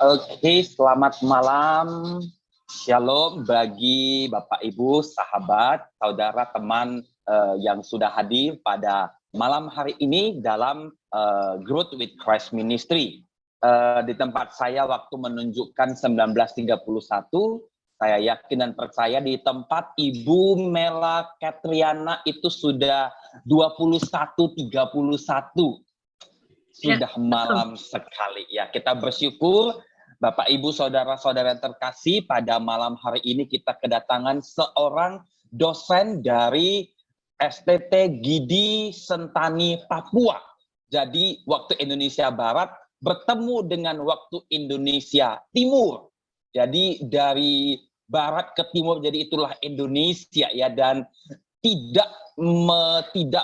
Oke, selamat malam. Shalom bagi Bapak, Ibu, sahabat, saudara, teman yang sudah hadir pada malam hari ini dalam Growth with Christ Ministry. Di tempat saya waktu menunjukkan 19.31, saya yakin dan percaya di tempat Ibu Mela Katriana itu sudah 21.31. Sudah malam sekali ya. Kita bersyukur Bapak Ibu saudara-saudara yang terkasih, pada malam hari ini kita kedatangan seorang dosen dari STT Gidi Sentani Papua. Jadi waktu Indonesia Barat bertemu dengan waktu Indonesia Timur. Jadi dari barat ke timur, jadi itulah Indonesia ya, dan tidak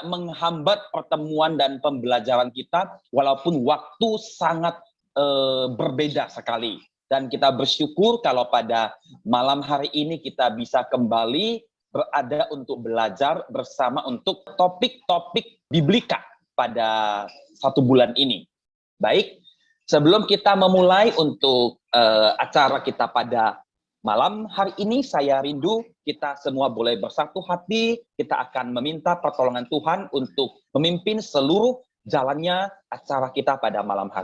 menghambat pertemuan dan pembelajaran kita walaupun waktu sangat berbeda sekali. Dan kita bersyukur kalau pada malam hari ini kita bisa kembali berada untuk belajar bersama untuk topik-topik biblika pada satu bulan ini. Baik, sebelum kita memulai untuk acara kita pada malam hari ini, saya rindu kita semua boleh bersatu hati. Kita akan meminta pertolongan Tuhan untuk memimpin seluruh jalannya acara kita pada malam hari.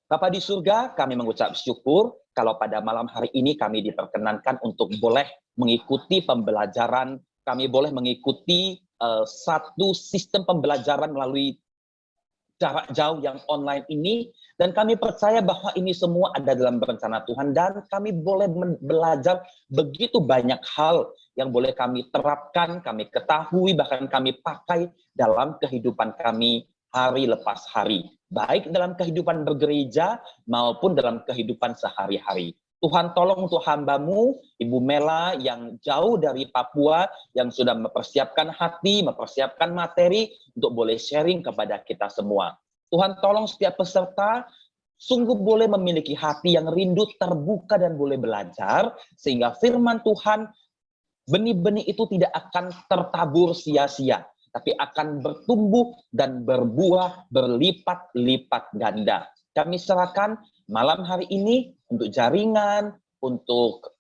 Bapa di surga, kami mengucap syukur kalau pada malam hari ini kami diperkenankan untuk boleh mengikuti pembelajaran, kami boleh mengikuti satu sistem pembelajaran melalui jarak jauh yang online ini, dan kami percaya bahwa ini semua ada dalam rencana Tuhan, dan kami boleh belajar begitu banyak hal yang boleh kami terapkan, kami ketahui, bahkan kami pakai dalam kehidupan kami hari lepas hari, baik dalam kehidupan bergereja maupun dalam kehidupan sehari-hari. Tuhan tolong untuk hamba-Mu, Ibu Mela yang jauh dari Papua, yang sudah mempersiapkan hati, mempersiapkan materi untuk boleh sharing kepada kita semua. Tuhan tolong setiap peserta sungguh boleh memiliki hati yang rindu, terbuka, dan boleh belajar, sehingga firman Tuhan, benih-benih itu tidak akan tertabur sia-sia, tapi akan bertumbuh dan berbuah berlipat-lipat ganda. Kami serahkan malam hari ini untuk jaringan, untuk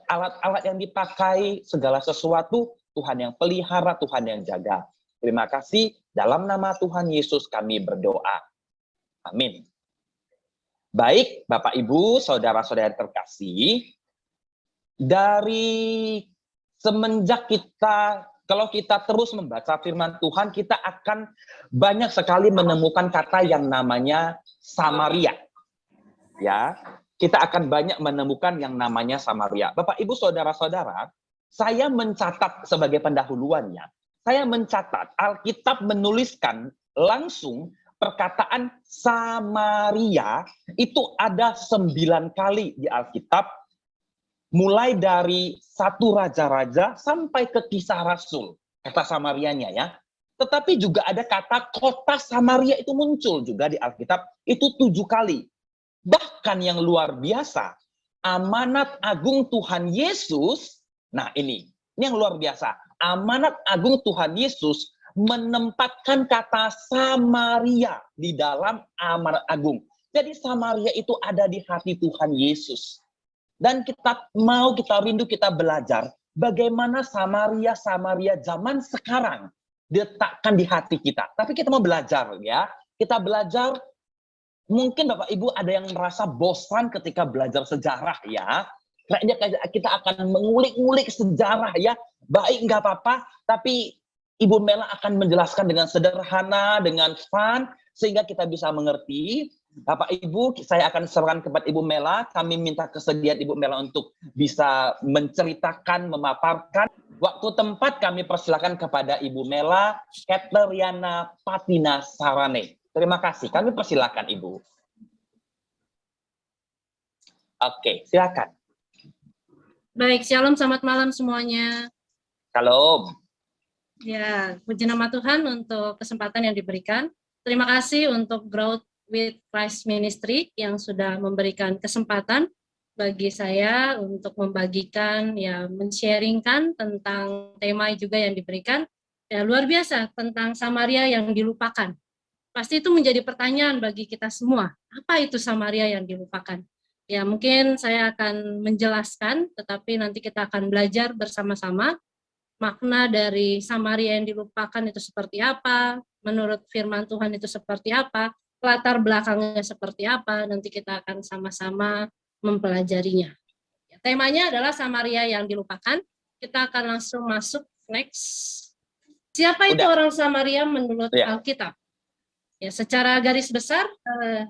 alat-alat yang dipakai, segala sesuatu, Tuhan yang pelihara, Tuhan yang jaga. Terima kasih, dalam nama Tuhan Yesus kami berdoa. Amin. Baik, Bapak, Ibu, saudara-saudara terkasih, dari semenjak kalau kita terus membaca firman Tuhan, kita akan banyak sekali menemukan kata yang namanya Samaria. Ya, kita akan banyak menemukan yang namanya Samaria. Bapak, Ibu, saudara-saudara, saya mencatat sebagai pendahuluannya, saya mencatat Alkitab menuliskan langsung perkataan Samaria itu ada 9 kali di Alkitab, mulai dari 1 Raja-Raja sampai ke Kisah Rasul, kata Samarianya ya. Tetapi juga ada kata kota Samaria itu muncul juga di Alkitab, itu 7 kali. Bahkan yang luar biasa, amanat agung Tuhan Yesus, nah ini yang luar biasa, amanat agung Tuhan Yesus menempatkan kata Samaria di dalam amanat agung. Jadi Samaria itu ada di hati Tuhan Yesus. Dan kita rindu, kita belajar bagaimana Samaria zaman sekarang diletakkan di hati kita. Tapi kita mau belajar ya, kita belajar. Mungkin Bapak Ibu ada yang merasa bosan ketika belajar sejarah ya. Kayaknya kita akan mengulik-ngulik sejarah ya. Baik, nggak apa-apa, tapi Ibu Mela akan menjelaskan dengan sederhana, dengan fun, sehingga kita bisa mengerti. Bapak Ibu, saya akan serahkan kepada Ibu Mela. Kami minta kesediaan Ibu Mela untuk bisa menceritakan, memaparkan. Waktu tempat kami persilakan kepada Ibu Mela Katriana Patina Sarane. Terima kasih. Kami persilakan Ibu. Oke, silakan. Baik, shalom, selamat malam semuanya. Shalom. Ya, puji nama Tuhan untuk kesempatan yang diberikan. Terima kasih untuk Growth with Christ Ministry yang sudah memberikan kesempatan bagi saya untuk membagikan, ya, men-sharingkan tentang tema juga yang diberikan. Ya, luar biasa, tentang Samaria yang dilupakan. pasti itu menjadi pertanyaan bagi kita semua. Apa itu Samaria yang dilupakan? Ya, mungkin saya akan menjelaskan, tetapi nanti kita akan belajar bersama-sama makna dari Samaria yang dilupakan itu seperti apa, menurut firman Tuhan itu seperti apa, latar belakangnya seperti apa, nanti kita akan sama-sama mempelajarinya. Ya, temanya adalah Samaria yang dilupakan. Kita akan langsung masuk next. Siapa itu orang Samaria menurut Alkitab? Ya, secara garis besar,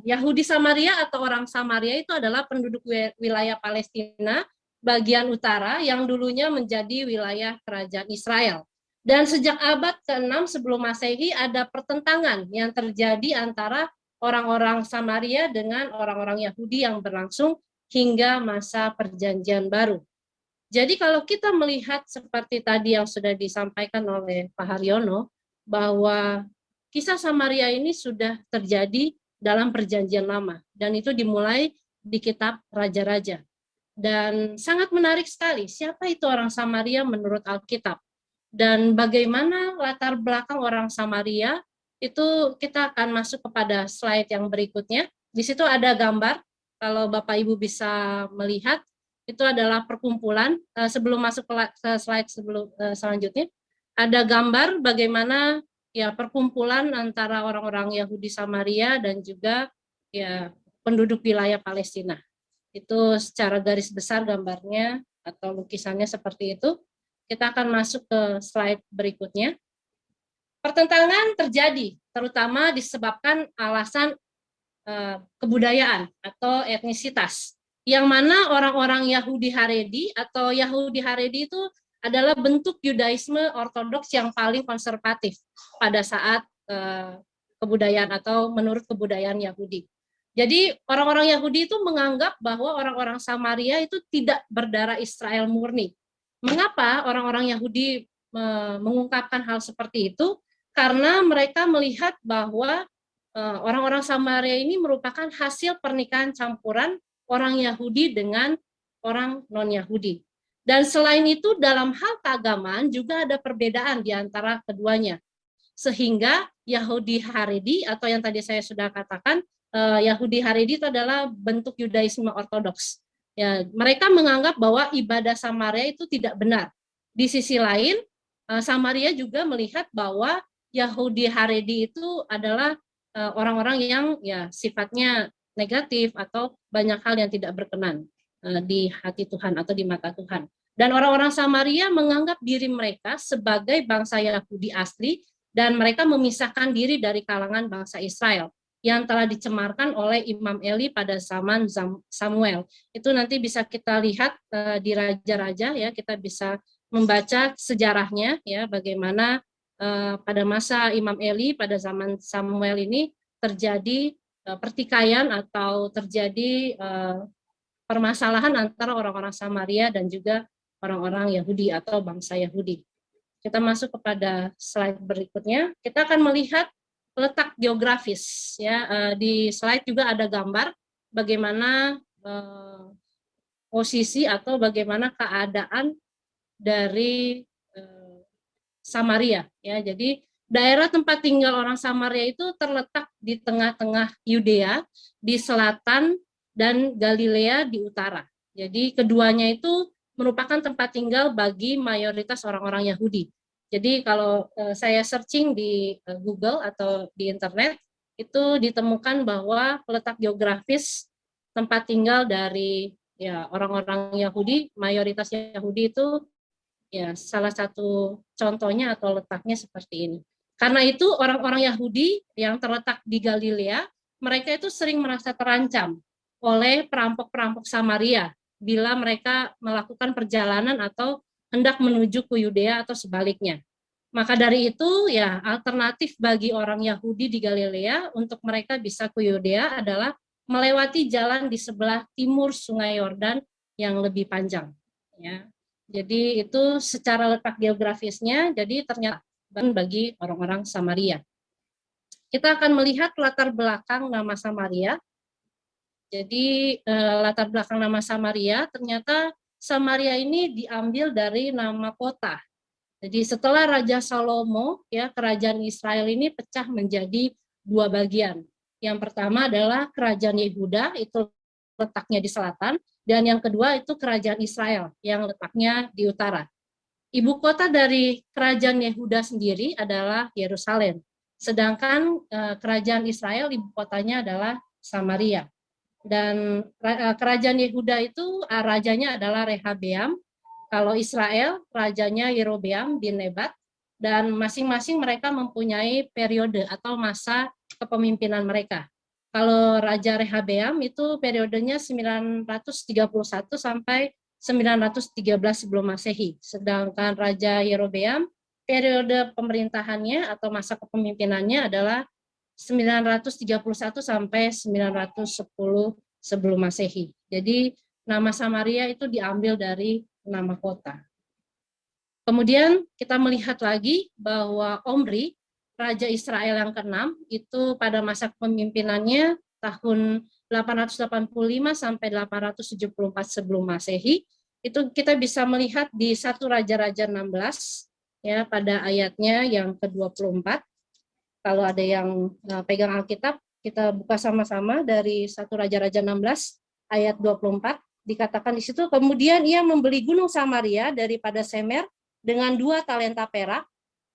Yahudi Samaria atau orang Samaria itu adalah penduduk wilayah Palestina bagian utara yang dulunya menjadi wilayah kerajaan Israel. Dan sejak abad ke-6 sebelum Masehi ada pertentangan yang terjadi antara orang-orang Samaria dengan orang-orang Yahudi yang berlangsung hingga masa Perjanjian Baru. Jadi kalau kita melihat seperti tadi yang sudah disampaikan oleh Pak Haryono, bahwa kisah Samaria ini sudah terjadi dalam Perjanjian Lama, dan itu dimulai di kitab Raja-Raja. Dan sangat menarik sekali, siapa itu orang Samaria menurut Alkitab? Dan bagaimana latar belakang orang Samaria, itu kita akan masuk kepada slide yang berikutnya. Di situ ada gambar, kalau Bapak Ibu bisa melihat, itu adalah perkumpulan. Sebelum masuk ke slide selanjutnya, ada gambar bagaimana ya perkumpulan antara orang-orang Yahudi Samaria dan juga ya penduduk wilayah Palestina. Itu secara garis besar gambarnya atau lukisannya seperti itu. Kita akan masuk ke slide berikutnya. Pertentangan terjadi, terutama disebabkan alasan kebudayaan atau etnisitas. Yang mana orang-orang Yahudi Haredi atau Yahudi Haredi itu adalah bentuk Yudaisme ortodoks yang paling konservatif pada saat kebudayaan atau menurut kebudayaan Yahudi. Jadi orang-orang Yahudi itu menganggap bahwa orang-orang Samaria itu tidak berdarah Israel murni. Mengapa orang-orang Yahudi mengungkapkan hal seperti itu? Karena mereka melihat bahwa orang-orang Samaria ini merupakan hasil pernikahan campuran orang Yahudi dengan orang non-Yahudi. Dan selain itu dalam hal keagamaan juga ada perbedaan di antara keduanya. Sehingga Yahudi Haredi atau yang tadi saya sudah katakan, Yahudi Haredi itu adalah bentuk Yudaisme ortodoks. Ya, mereka menganggap bahwa ibadah Samaria itu tidak benar. Di sisi lain, Samaria juga melihat bahwa Yahudi Haredi itu adalah orang-orang yang ya sifatnya negatif atau banyak hal yang tidak berkenan di hati Tuhan atau di mata Tuhan. Dan orang-orang Samaria menganggap diri mereka sebagai bangsa Yahudi asli dan mereka memisahkan diri dari kalangan bangsa Israel yang telah dicemarkan oleh Imam Eli pada zaman Samuel. Itu nanti bisa kita lihat di Raja-Raja ya, kita bisa membaca sejarahnya ya bagaimana pada masa Imam Eli pada zaman Samuel ini terjadi pertikaian atau terjadi permasalahan antara orang-orang Samaria dan juga orang-orang Yahudi atau bangsa Yahudi. Kita masuk kepada slide berikutnya. Kita akan melihat letak geografis ya. Di slide juga ada gambar bagaimana posisi atau bagaimana keadaan dari Samaria ya. Jadi daerah tempat tinggal orang Samaria itu terletak di tengah-tengah Yudea, di selatan dan Galilea di utara. Jadi keduanya itu merupakan tempat tinggal bagi mayoritas orang-orang Yahudi. Jadi kalau saya searching di Google atau di internet, itu ditemukan bahwa letak geografis tempat tinggal dari ya orang-orang Yahudi, mayoritas Yahudi itu ya salah satu contohnya atau letaknya seperti ini. Karena itu orang-orang Yahudi yang terletak di Galilea, mereka itu sering merasa terancam oleh perampok-perampok Samaria bila mereka melakukan perjalanan atau hendak menuju ke Yudea atau sebaliknya. Maka dari itu ya alternatif bagi orang Yahudi di Galilea untuk mereka bisa ke Yudea adalah melewati jalan di sebelah timur Sungai Yordan yang lebih panjang. Ya. Jadi itu secara letak geografisnya, jadi ternyata bagi orang-orang Samaria. Kita akan melihat latar belakang nama Samaria. Jadi latar belakang nama Samaria, ternyata Samaria ini diambil dari nama kota. Jadi setelah Raja Salomo, ya kerajaan Israel ini pecah menjadi dua bagian. Yang pertama adalah kerajaan Yehuda, itu letaknya di selatan, dan yang kedua itu kerajaan Israel yang letaknya di utara. Ibu kota dari kerajaan Yehuda sendiri adalah Yerusalem, sedangkan kerajaan Israel ibu kotanya adalah Samaria. Dan kerajaan Yehuda itu rajanya adalah Rehabeam, kalau Israel rajanya Yerobeam bin Nebat, dan masing-masing mereka mempunyai periode atau masa kepemimpinan mereka. Kalau Raja Rehabeam itu periodenya 931 sampai 913 sebelum Masehi. Sedangkan Raja Yerobeam periode pemerintahannya atau masa kepemimpinannya adalah 931 sampai 910 sebelum Masehi. Jadi nama Samaria itu diambil dari nama kota. Kemudian kita melihat lagi bahwa Omri, Raja Israel yang ke-6, itu pada masa kepemimpinannya tahun 885 sampai 874 sebelum Masehi, itu kita bisa melihat di 1 Raja-Raja 16 ya pada ayatnya yang ke-24. Kalau ada yang pegang Alkitab, kita buka sama-sama dari 1 Raja-Raja 16 ayat 24, dikatakan di situ, kemudian ia membeli gunung Samaria daripada Semer dengan 2 talenta perak.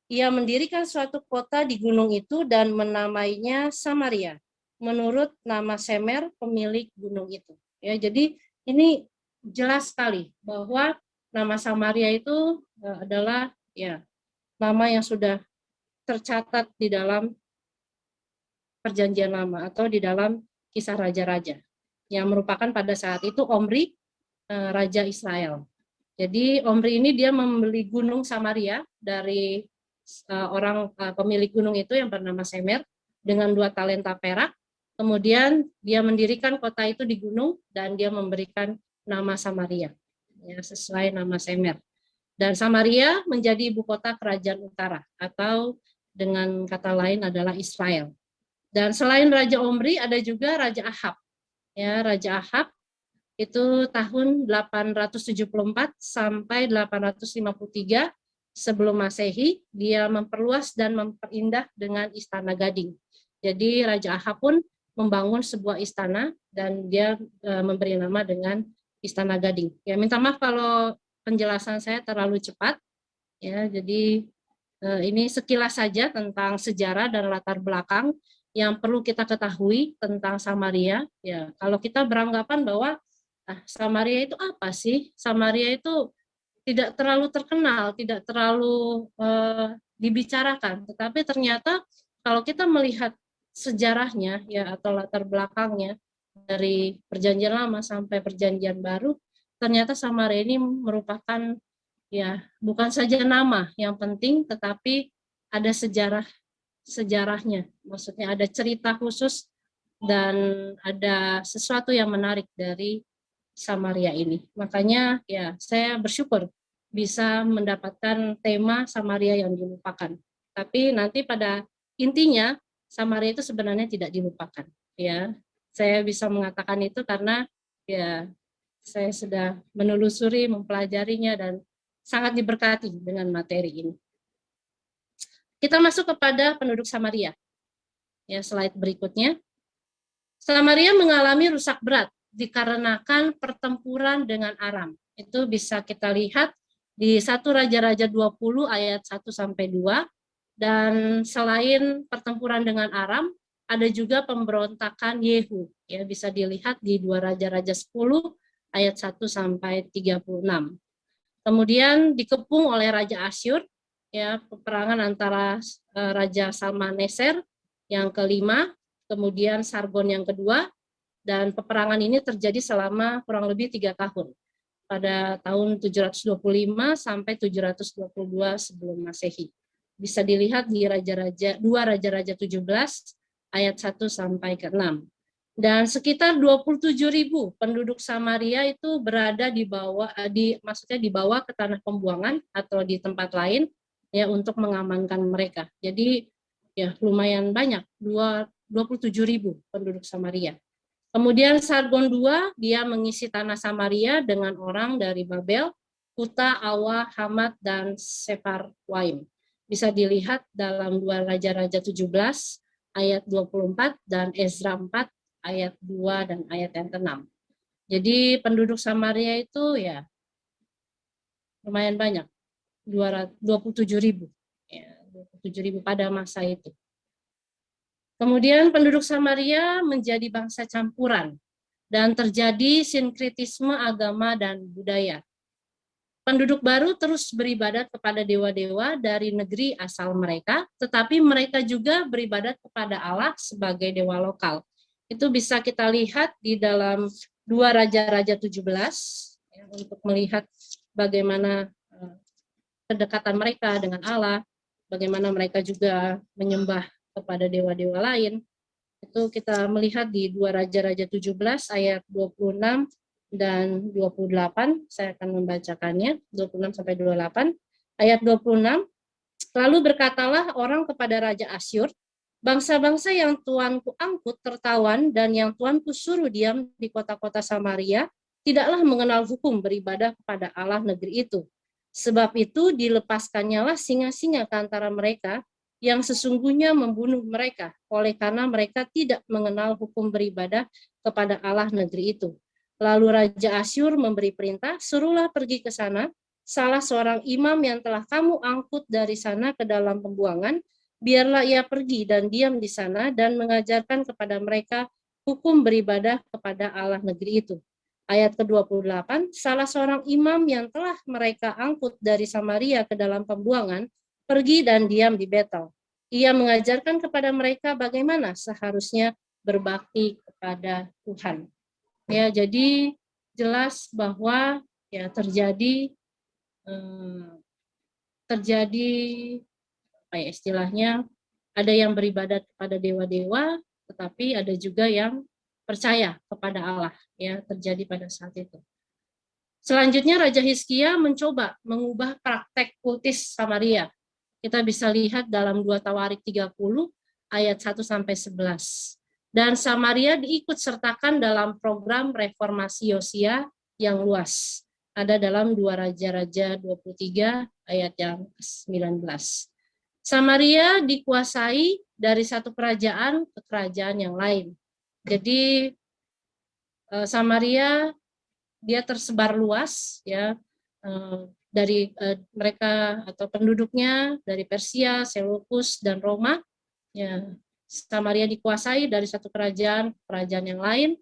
Ia mendirikan suatu kota di gunung itu dan menamainya Samaria, menurut nama Semer pemilik gunung itu. Ya, jadi ini jelas sekali bahwa nama Samaria itu adalah ya nama yang sudah tercatat di dalam Perjanjian Lama atau di dalam Kisah Raja-Raja, yang merupakan pada saat itu Omri, Raja Israel. Jadi Omri ini dia membeli gunung Samaria dari orang pemilik gunung itu yang bernama Semer dengan 2 talenta perak. Kemudian dia mendirikan kota itu di gunung dan dia memberikan nama Samaria, ya, sesuai nama Semer. Dan Samaria menjadi ibu kota kerajaan utara atau dengan kata lain adalah Israel. Dan selain Raja Omri ada juga Raja Ahab. Ya, Raja Ahab itu tahun 874 sampai 853 sebelum Masehi, dia memperluas dan memperindah dengan istana Gading. Jadi Raja Ahab pun membangun sebuah istana dan dia memberi nama dengan Istana Gading. Ya, minta maaf kalau penjelasan saya terlalu cepat. Ya, jadi ini sekilas saja tentang sejarah dan latar belakang yang perlu kita ketahui tentang Samaria. Ya, kalau kita beranggapan bahwa Samaria itu apa sih? Samaria itu tidak terlalu terkenal, tidak terlalu dibicarakan. Tetapi ternyata kalau kita melihat sejarahnya ya atau latar belakangnya dari Perjanjian Lama sampai Perjanjian Baru, ternyata Samaria ini merupakan ya bukan saja nama yang penting, tetapi ada sejarahnya. Maksudnya ada cerita khusus dan ada sesuatu yang menarik dari Samaria ini. Makanya ya saya bersyukur bisa mendapatkan tema Samaria yang dilupakan. Tapi nanti pada intinya Samaria itu sebenarnya tidak dilupakan. Ya, saya bisa mengatakan itu karena ya saya sudah menelusuri, mempelajarinya dan sangat diberkati dengan materi ini. Kita masuk kepada penduduk Samaria. Ya, slide berikutnya. Samaria mengalami rusak berat dikarenakan pertempuran dengan Aram. Itu bisa kita lihat di 1 Raja-Raja 20 ayat 1 sampai 2. Dan selain pertempuran dengan Aram, ada juga pemberontakan Yehu. Ya, bisa dilihat di 2 Raja-Raja 10 ayat 1 sampai 36. Kemudian dikepung oleh Raja Asyur, ya, peperangan antara Raja Salmaneser yang kelima, kemudian Sargon yang kedua, dan peperangan ini terjadi selama kurang lebih 3 tahun, pada tahun 725 sampai 722 sebelum Masehi. Bisa dilihat di 2 Raja-Raja 17 ayat 1 sampai ke 6. Dan sekitar 27.000 penduduk Samaria itu berada di bawah, maksudnya dibawa ke tanah pembuangan atau di tempat lain ya untuk mengamankan mereka. Jadi ya lumayan banyak, 27.000 penduduk Samaria. Kemudian Sargon II dia mengisi tanah Samaria dengan orang dari Babel, Kuta, Awa, Hamat, dan Separwaim. Bisa dilihat dalam 2 Raja-Raja 17 ayat 24 dan Ezra 4 ayat 2 dan ayat yang ke-6. Jadi penduduk Samaria itu ya lumayan banyak, 27.000. Ya, 27.000 pada masa itu. Kemudian penduduk Samaria menjadi bangsa campuran dan terjadi sinkretisme agama dan budaya. Penduduk baru terus beribadat kepada dewa-dewa dari negeri asal mereka, tetapi mereka juga beribadat kepada Allah sebagai dewa lokal. Itu bisa kita lihat di dalam 2 Raja-Raja 17, ya, untuk melihat bagaimana kedekatan mereka dengan Allah, bagaimana mereka juga menyembah kepada dewa-dewa lain. Itu kita melihat di 2 Raja-Raja 17 ayat 26 dan 28. Saya akan membacakannya, 26 sampai 28. Ayat 26, lalu berkatalah orang kepada Raja Asyur, bangsa-bangsa yang tuanku angkut tertawan dan yang tuanku suruh diam di kota-kota Samaria, tidaklah mengenal hukum beribadah kepada Allah negeri itu. Sebab itu dilepaskannyalah singa-singa ke antara mereka, yang sesungguhnya membunuh mereka, oleh karena mereka tidak mengenal hukum beribadah kepada Allah negeri itu. Lalu Raja Asyur memberi perintah, suruhlah pergi ke sana, salah seorang imam yang telah kamu angkut dari sana ke dalam pembuangan, biarlah ia pergi dan diam di sana dan mengajarkan kepada mereka hukum beribadah kepada Allah negeri itu. Ayat ke-28, salah seorang imam yang telah mereka angkut dari Samaria ke dalam pembuangan, pergi dan diam di Betel. Ia mengajarkan kepada mereka bagaimana seharusnya berbakti kepada Tuhan. Ya, jadi jelas bahwa ya terjadi apa ya istilahnya, ada yang beribadat kepada dewa-dewa, tetapi ada juga yang percaya kepada Allah, ya terjadi pada saat itu. Selanjutnya Raja Hizkia mencoba mengubah praktek kultis Samaria. Kita bisa lihat dalam 2 Tawarik 30 ayat 1 sampai 11. Dan Samaria diikut sertakan dalam program reformasi Yosia yang luas. Ada dalam 2 Raja-Raja 23 ayat yang 19. Samaria dikuasai dari satu kerajaan ke kerajaan yang lain. Jadi Samaria dia tersebar luas, ya, dari mereka atau penduduknya dari Persia, Seleukus dan Roma. Ya, Samaria dikuasai dari satu kerajaan yang lain,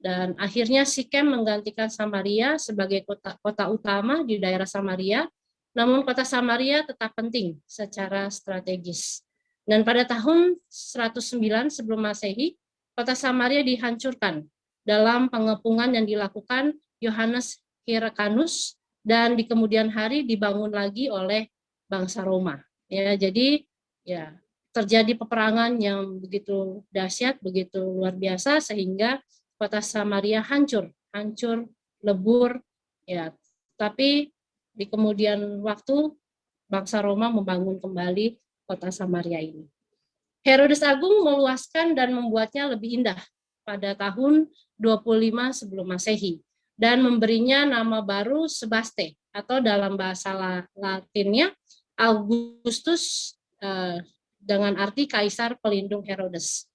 dan akhirnya Sikem menggantikan Samaria sebagai kota utama di daerah Samaria. Namun kota Samaria tetap penting secara strategis. Dan pada tahun 109 sebelum Masehi, kota Samaria dihancurkan dalam pengepungan yang dilakukan Yohanes Hyrcanus, dan di kemudian hari dibangun lagi oleh bangsa Roma. Ya, jadi ya terjadi peperangan yang begitu dahsyat, begitu luar biasa, sehingga kota Samaria hancur, lebur. Ya, tapi di kemudian waktu bangsa Roma membangun kembali kota Samaria ini. Herodes Agung meluaskan dan membuatnya lebih indah pada tahun 25 sebelum Masehi, dan memberinya nama baru Sebaste, atau dalam bahasa Latinnya Augustus, dengan arti kaisar pelindung Herodes.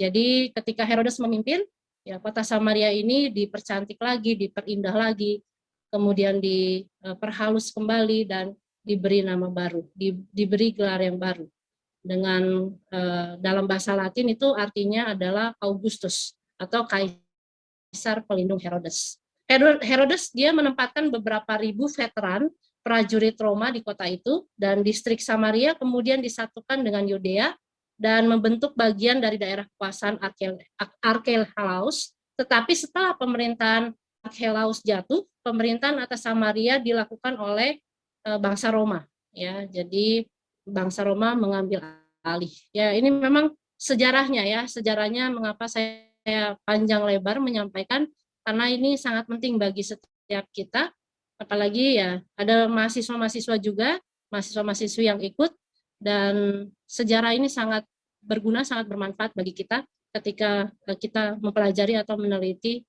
Jadi ketika Herodes memimpin, ya kota Samaria ini dipercantik lagi, diperindah lagi, kemudian diperhalus kembali dan diberi nama baru, diberi gelar yang baru. Dengan dalam bahasa Latin itu artinya adalah Augustus, atau kaisar pelindung Herodes. Herodes dia menempatkan beberapa ribu veteran prajurit Roma di kota itu, dan distrik Samaria kemudian disatukan dengan Yudea dan membentuk bagian dari daerah kekuasaan Archelaus. Tetapi setelah pemerintahan Archelaus jatuh, pemerintahan atas Samaria dilakukan oleh bangsa Roma. Ya, jadi bangsa Roma mengambil alih. Ya, ini memang sejarahnya, ya, sejarahnya mengapa saya panjang lebar menyampaikan, karena ini sangat penting bagi setiap kita, apalagi ya ada mahasiswa-mahasiswa juga, mahasiswa-mahasiswi yang ikut, dan sejarah ini sangat berguna, sangat bermanfaat bagi kita ketika kita mempelajari atau meneliti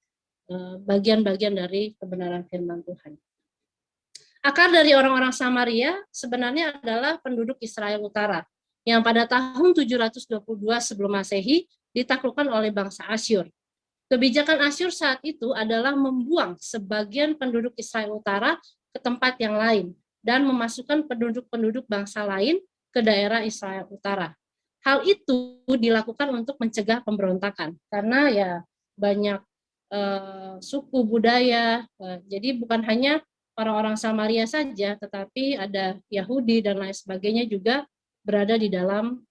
bagian-bagian dari kebenaran firman Tuhan. Akar dari orang-orang Samaria sebenarnya adalah penduduk Israel Utara. yang pada tahun 722 sebelum Masehi ditaklukkan oleh bangsa Asyur. Kebijakan Asyur saat itu adalah membuang sebagian penduduk Israel Utara ke tempat yang lain dan memasukkan penduduk-penduduk bangsa lain ke daerah Israel Utara. Hal itu dilakukan untuk mencegah pemberontakan karena ya banyak suku budaya, jadi bukan hanya orang-orang Samaria saja, tetapi ada Yahudi dan lain sebagainya juga berada di dalam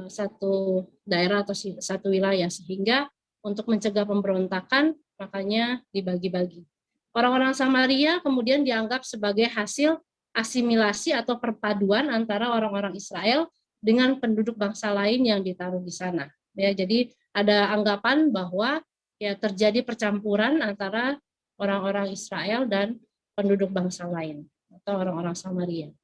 satu daerah atau satu wilayah, sehingga untuk mencegah pemberontakan makanya dibagi-bagi. Orang-orang Samaria kemudian dianggap sebagai hasil asimilasi atau perpaduan antara orang-orang Israel dengan penduduk bangsa lain yang ditaruh di sana. Ya, jadi ada anggapan bahwa ya terjadi percampuran antara orang-orang Israel dan penduduk bangsa lain atau orang-orang Samaria.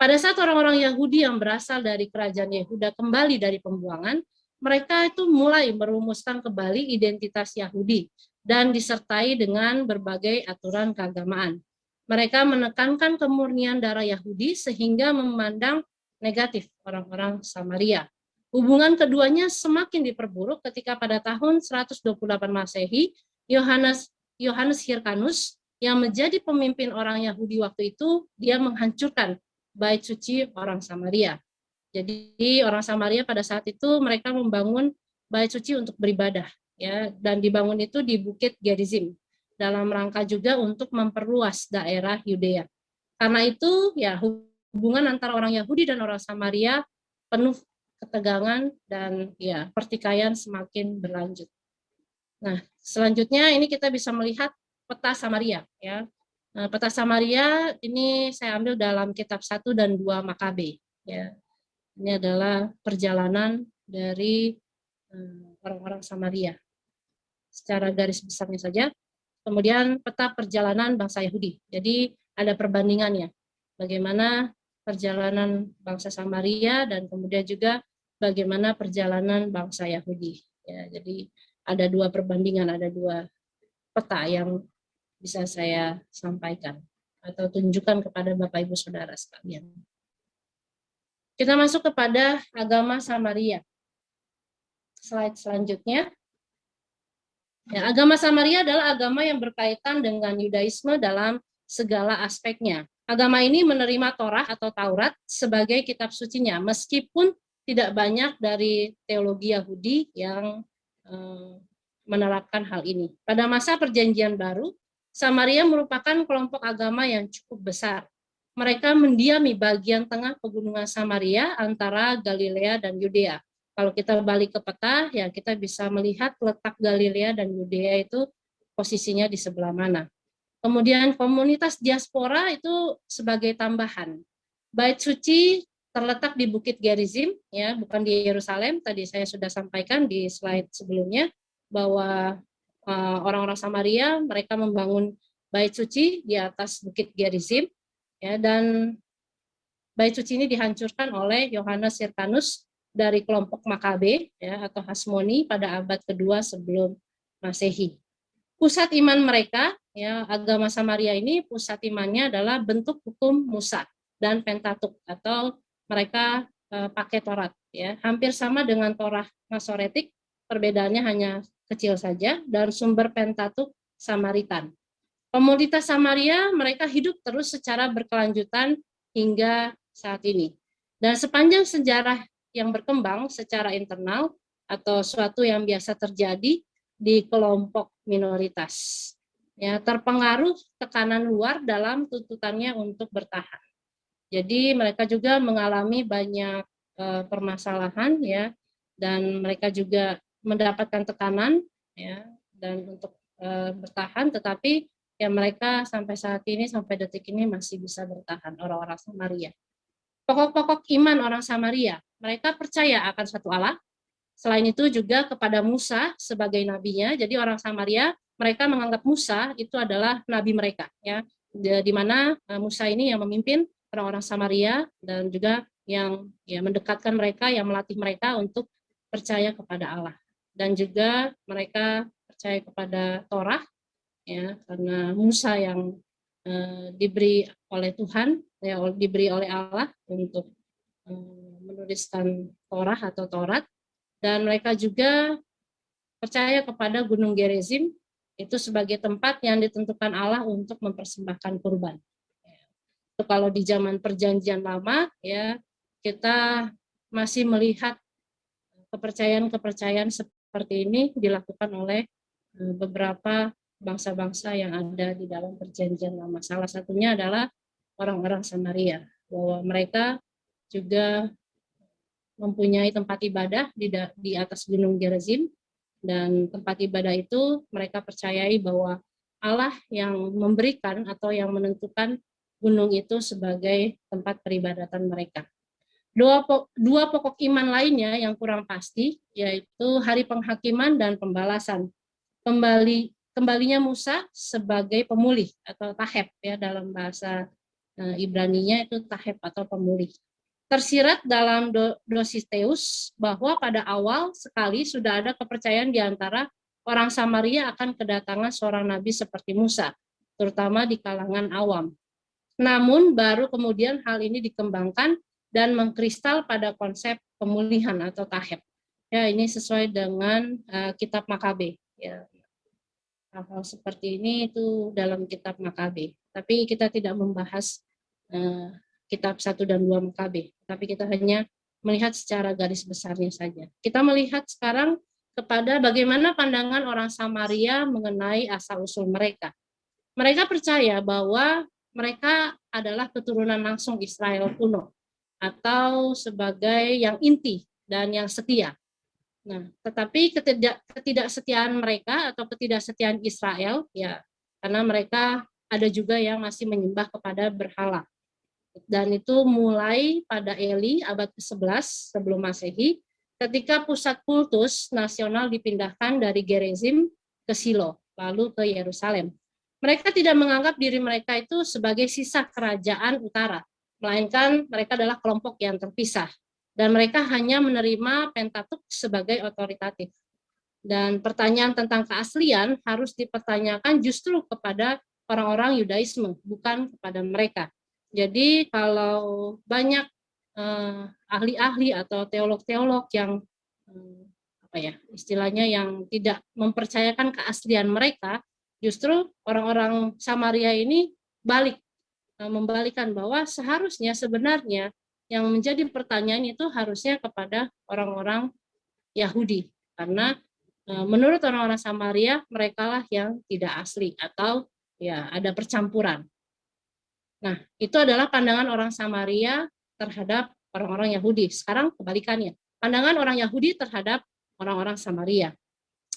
Pada saat orang-orang Yahudi yang berasal dari kerajaan Yehuda kembali dari pembuangan, mereka itu mulai merumuskan kembali identitas Yahudi dan disertai dengan berbagai aturan keagamaan. Mereka menekankan kemurnian darah Yahudi sehingga memandang negatif orang-orang Samaria. Hubungan keduanya semakin diperburuk ketika pada tahun 128 Masehi, Yohanes Hyrcanus yang menjadi pemimpin orang Yahudi waktu itu, dia menghancurkan bait suci orang Samaria. Jadi orang Samaria pada saat itu mereka membangun bait suci untuk beribadah, ya, dan dibangun itu di Bukit Gerizim dalam rangka juga untuk memperluas daerah Yudea. Karena itu ya hubungan antara orang Yahudi dan orang Samaria penuh ketegangan dan ya pertikaian semakin berlanjut. Nah, selanjutnya ini kita bisa melihat peta Samaria, ya. Nah, peta Samaria ini saya ambil dalam kitab 1 dan 2 Makabe, ya. Ini adalah perjalanan dari orang-orang Samaria secara garis besarnya saja. Kemudian peta perjalanan bangsa Yahudi. Jadi ada perbandingannya. Bagaimana perjalanan bangsa Samaria dan kemudian juga bagaimana perjalanan bangsa Yahudi. Ya, jadi ada dua perbandingan, ada dua peta yang bisa saya sampaikan atau tunjukkan kepada Bapak Ibu Saudara sekalian. Kita masuk kepada agama Samaria. Slide selanjutnya. Ya, agama Samaria adalah agama yang berkaitan dengan Yudaisme dalam segala aspeknya. Agama ini menerima Torah atau Taurat sebagai kitab sucinya, meskipun tidak banyak dari teologi Yahudi yang menerapkan hal ini. Pada masa Perjanjian Baru, Samaria merupakan kelompok agama yang cukup besar. Mereka mendiami bagian tengah pegunungan Samaria antara Galilea dan Yudea. Kalau kita balik ke peta, ya kita bisa melihat letak Galilea dan Yudea itu posisinya di sebelah mana. Kemudian komunitas diaspora itu sebagai tambahan. Bait suci terletak di Bukit Gerizim, ya, bukan di Yerusalem. Tadi saya sudah sampaikan di slide sebelumnya bahwa orang-orang Samaria mereka membangun bait suci di atas Bukit Gerizim, ya, dan bait suci ini dihancurkan oleh Yohanes Hyrcanus dari kelompok Makabe, ya, atau Hasmoni pada abad kedua sebelum Masehi. Pusat iman mereka, ya, agama Samaria ini pusat imannya adalah bentuk hukum Musa dan Pentatuk, atau mereka pakai Taurat, ya, hampir sama dengan Torah Masoretik, perbedaannya hanya kecil saja, dan sumber Pentatuk Samaritan. Komunitas Samaria mereka hidup terus secara berkelanjutan hingga saat ini. Dan sepanjang sejarah yang berkembang secara internal atau suatu yang biasa terjadi di kelompok minoritas, ya, terpengaruh tekanan luar dalam tuntutannya untuk bertahan. Jadi mereka juga mengalami banyak permasalahan, ya, dan mereka juga mendapatkan tekanan, ya, dan untuk bertahan, tetapi ya mereka sampai saat ini, sampai detik ini masih bisa bertahan, orang-orang Samaria. Pokok-pokok iman orang Samaria, mereka percaya akan satu Allah. Selain itu juga kepada Musa sebagai nabinya. Jadi orang Samaria mereka menganggap Musa itu adalah nabi mereka, ya, di mana Musa ini yang memimpin orang-orang Samaria dan juga yang ya mendekatkan mereka, yang melatih mereka untuk percaya kepada Allah. Dan juga mereka percaya kepada Torah, ya, karena Musa yang diberi oleh Tuhan, ya, diberi oleh Allah untuk menuliskan Torah atau Taurat, dan mereka juga percaya kepada Gunung Gerizim itu sebagai tempat yang ditentukan Allah untuk mempersembahkan kurban. Itu kalau di zaman Perjanjian Lama, ya, kita masih melihat kepercayaan-kepercayaan seperti ini dilakukan oleh beberapa bangsa-bangsa yang ada di dalam Perjanjian Lama. Salah satunya adalah orang-orang Samaria, bahwa mereka juga mempunyai tempat ibadah di atas Gunung Gerizim, dan tempat ibadah itu mereka percayai bahwa Allah yang memberikan atau yang menentukan gunung itu sebagai tempat peribadatan mereka. Dua pokok iman lainnya yang kurang pasti, yaitu hari penghakiman dan pembalasan. Kembalinya Musa sebagai pemulih atau taheb, ya, dalam bahasa Ibraninya itu taheb atau pemulih. Tersirat dalam Dositeus bahwa pada awal sekali sudah ada kepercayaan di antara orang Samaria akan kedatangan seorang nabi seperti Musa, terutama di kalangan awam. Namun baru kemudian hal ini dikembangkan dan mengkristal pada konsep pemulihan atau taheb. Ya, ini sesuai dengan kitab Makabe. Ya, hal seperti ini itu dalam kitab Makabe. Tapi kita tidak membahas kitab 1 dan 2 Makabe, tapi kita hanya melihat secara garis besarnya saja. Kita melihat sekarang kepada bagaimana pandangan orang Samaria mengenai asal-usul mereka. Mereka percaya bahwa mereka adalah keturunan langsung Israel kuno, atau sebagai yang inti dan yang setia. Nah, tetapi ketidaksetiaan mereka atau ketidaksetiaan Israel, ya, karena mereka ada juga yang masih menyembah kepada berhala. Dan itu mulai pada Eli abad ke-11 sebelum Masehi, ketika pusat kultus nasional dipindahkan dari Gerizim ke Silo, lalu ke Yerusalem. Mereka tidak menganggap diri mereka itu sebagai sisa kerajaan utara, melainkan mereka adalah kelompok yang terpisah. Dan mereka hanya menerima Pentatuk sebagai otoritatif. Dan pertanyaan tentang keaslian harus dipertanyakan justru kepada orang-orang Yudaisme, bukan kepada mereka. Jadi kalau banyak ahli-ahli atau teolog-teolog yang istilahnya yang tidak mempercayakan keaslian mereka, justru orang-orang Samaria ini membalikan bahwa seharusnya sebenarnya yang menjadi pertanyaan itu harusnya kepada orang-orang Yahudi, karena menurut orang-orang Samaria mereka lah yang tidak asli atau ya ada percampuran. Nah, itu adalah pandangan orang Samaria terhadap orang-orang Yahudi. Sekarang kebalikannya, pandangan orang Yahudi terhadap orang-orang Samaria.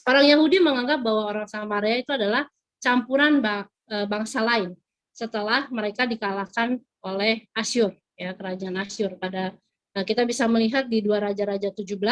Orang Yahudi menganggap bahwa orang Samaria itu adalah campuran bangsa lain setelah mereka dikalahkan oleh Asyur, ya, kerajaan Asyur. Kita bisa melihat di 2 Raja-Raja 17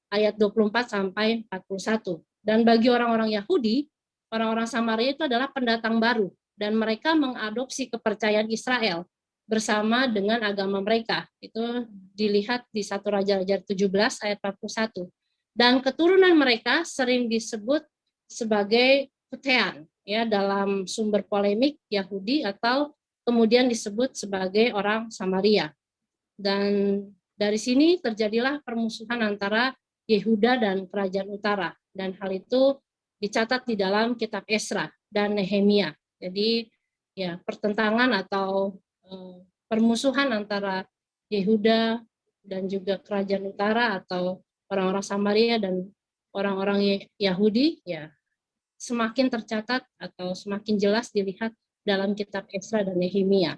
ayat 24 sampai 41. Dan bagi orang-orang Yahudi, orang-orang Samaria itu adalah pendatang baru, dan mereka mengadopsi kepercayaan Israel bersama dengan agama mereka. Itu dilihat di 1 Raja-Raja 17 ayat 41. Dan keturunan mereka sering disebut sebagai Kutean, ya, dalam sumber polemik Yahudi, atau kemudian disebut sebagai orang Samaria. Dan dari sini terjadilah permusuhan antara Yehuda dan kerajaan utara, dan hal itu dicatat di dalam kitab Esra dan Nehemia. Jadi ya, pertentangan atau permusuhan antara Yehuda dan juga kerajaan utara atau orang-orang Samaria dan orang-orang Yahudi, ya, semakin tercatat atau semakin jelas dilihat dalam kitab Esra dan Nehemia.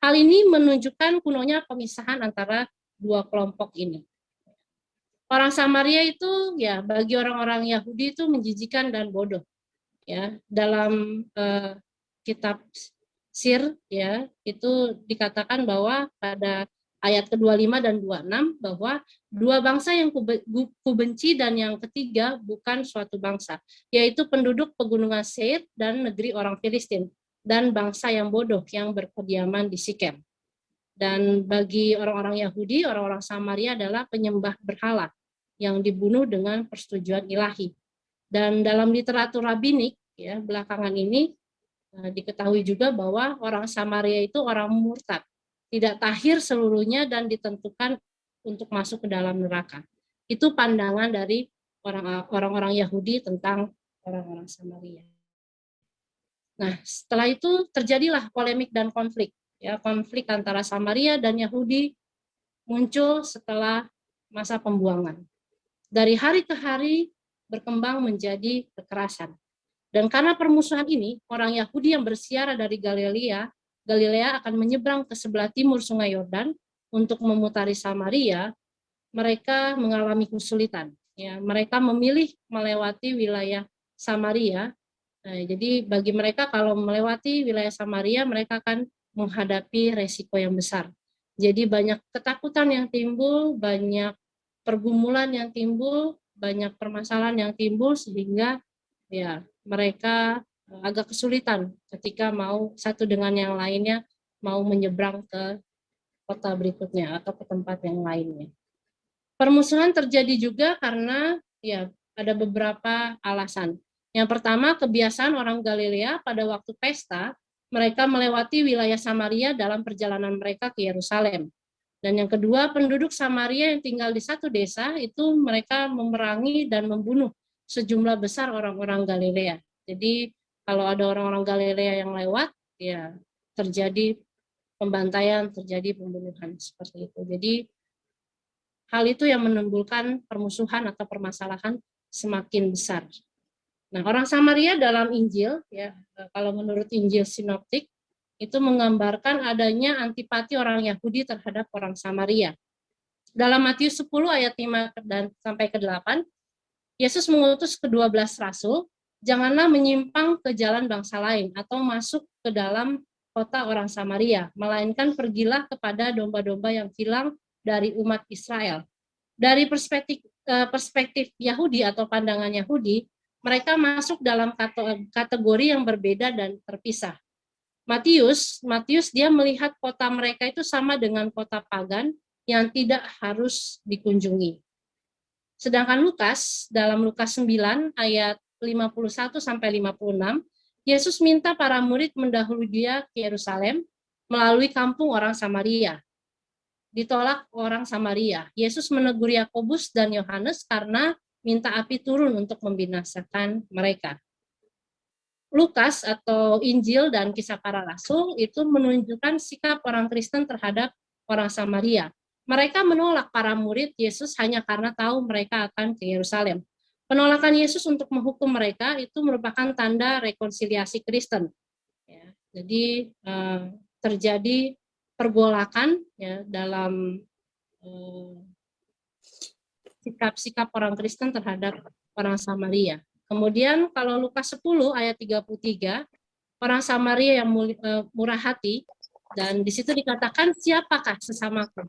Hal ini menunjukkan kunonya pemisahan antara dua kelompok ini. Orang Samaria itu, ya, bagi orang-orang Yahudi itu menjijikan dan bodoh. Ya, dalam kitab Sir, ya, itu dikatakan bahwa pada ayat ke-25 dan 26 bahwa dua bangsa yang kubenci dan yang ketiga bukan suatu bangsa, yaitu penduduk pegunungan Seir dan negeri orang Filistin, dan bangsa yang bodoh yang berkediaman di Sikem. Dan bagi orang-orang Yahudi, orang-orang Samaria adalah penyembah berhala yang dibunuh dengan persetujuan ilahi. Dan dalam literatur rabbinik, ya, belakangan ini diketahui juga bahwa orang Samaria itu orang murtad, tidak tahir seluruhnya dan ditentukan untuk masuk ke dalam neraka. Itu pandangan dari orang-orang Yahudi tentang orang-orang Samaria. Nah, setelah itu terjadilah polemik dan konflik. Ya, konflik antara Samaria dan Yahudi muncul setelah masa pembuangan. Dari hari ke hari berkembang menjadi kekerasan. Dan karena permusuhan ini, orang Yahudi yang berziarah dari Galilea akan menyeberang ke sebelah timur Sungai Yordan untuk memutari Samaria. Mereka mengalami kesulitan. Ya, mereka memilih melewati wilayah Samaria. Nah, jadi bagi mereka kalau melewati wilayah Samaria, mereka akan menghadapi resiko yang besar. Jadi banyak ketakutan yang timbul, banyak pergumulan yang timbul, banyak permasalahan yang timbul, sehingga ya mereka agak kesulitan ketika mau satu dengan yang lainnya mau menyeberang ke kota berikutnya atau ke tempat yang lainnya. Permusuhan terjadi juga karena ya ada beberapa alasan. Yang pertama, kebiasaan orang Galilea pada waktu pesta, mereka melewati wilayah Samaria dalam perjalanan mereka ke Yerusalem. Dan yang kedua, penduduk Samaria yang tinggal di satu desa itu mereka memerangi dan membunuh sejumlah besar orang-orang Galilea. Jadi kalau ada orang-orang Galilea yang lewat, ya terjadi pembantaian, terjadi pembunuhan seperti itu. Jadi hal itu yang menimbulkan permusuhan atau permasalahan semakin besar. Nah, orang Samaria dalam Injil, ya kalau menurut Injil Sinoptik, itu menggambarkan adanya antipati orang Yahudi terhadap orang Samaria. Dalam Matius 10 ayat 5 dan sampai ke 8, Yesus mengutus ke-12 rasul, janganlah menyimpang ke jalan bangsa lain atau masuk ke dalam kota orang Samaria, melainkan pergilah kepada domba-domba yang hilang dari umat Israel. Dari perspektif Yahudi atau pandangan Yahudi, mereka masuk dalam kategori yang berbeda dan terpisah. Matius dia melihat kota mereka itu sama dengan kota pagan yang tidak harus dikunjungi. Sedangkan Lukas, dalam Lukas 9 ayat 51 sampai 56, Yesus minta para murid mendahului dia ke Yerusalem melalui kampung orang Samaria. Ditolak orang Samaria. Yesus menegur Yakobus dan Yohanes karena minta api turun untuk membinasakan mereka. Lukas atau Injil dan Kisah Para Rasul itu menunjukkan sikap orang Kristen terhadap orang Samaria. Mereka menolak para murid Yesus hanya karena tahu mereka akan ke Yerusalem. Penolakan Yesus untuk menghukum mereka itu merupakan tanda rekonsiliasi Kristen. Ya, jadi terjadi pergolakan ya dalam sikap-sikap orang Kristen terhadap orang Samaria. Kemudian kalau Lukas 10 ayat 33, orang Samaria yang murah hati, dan di situ dikatakan siapakah sesamaku?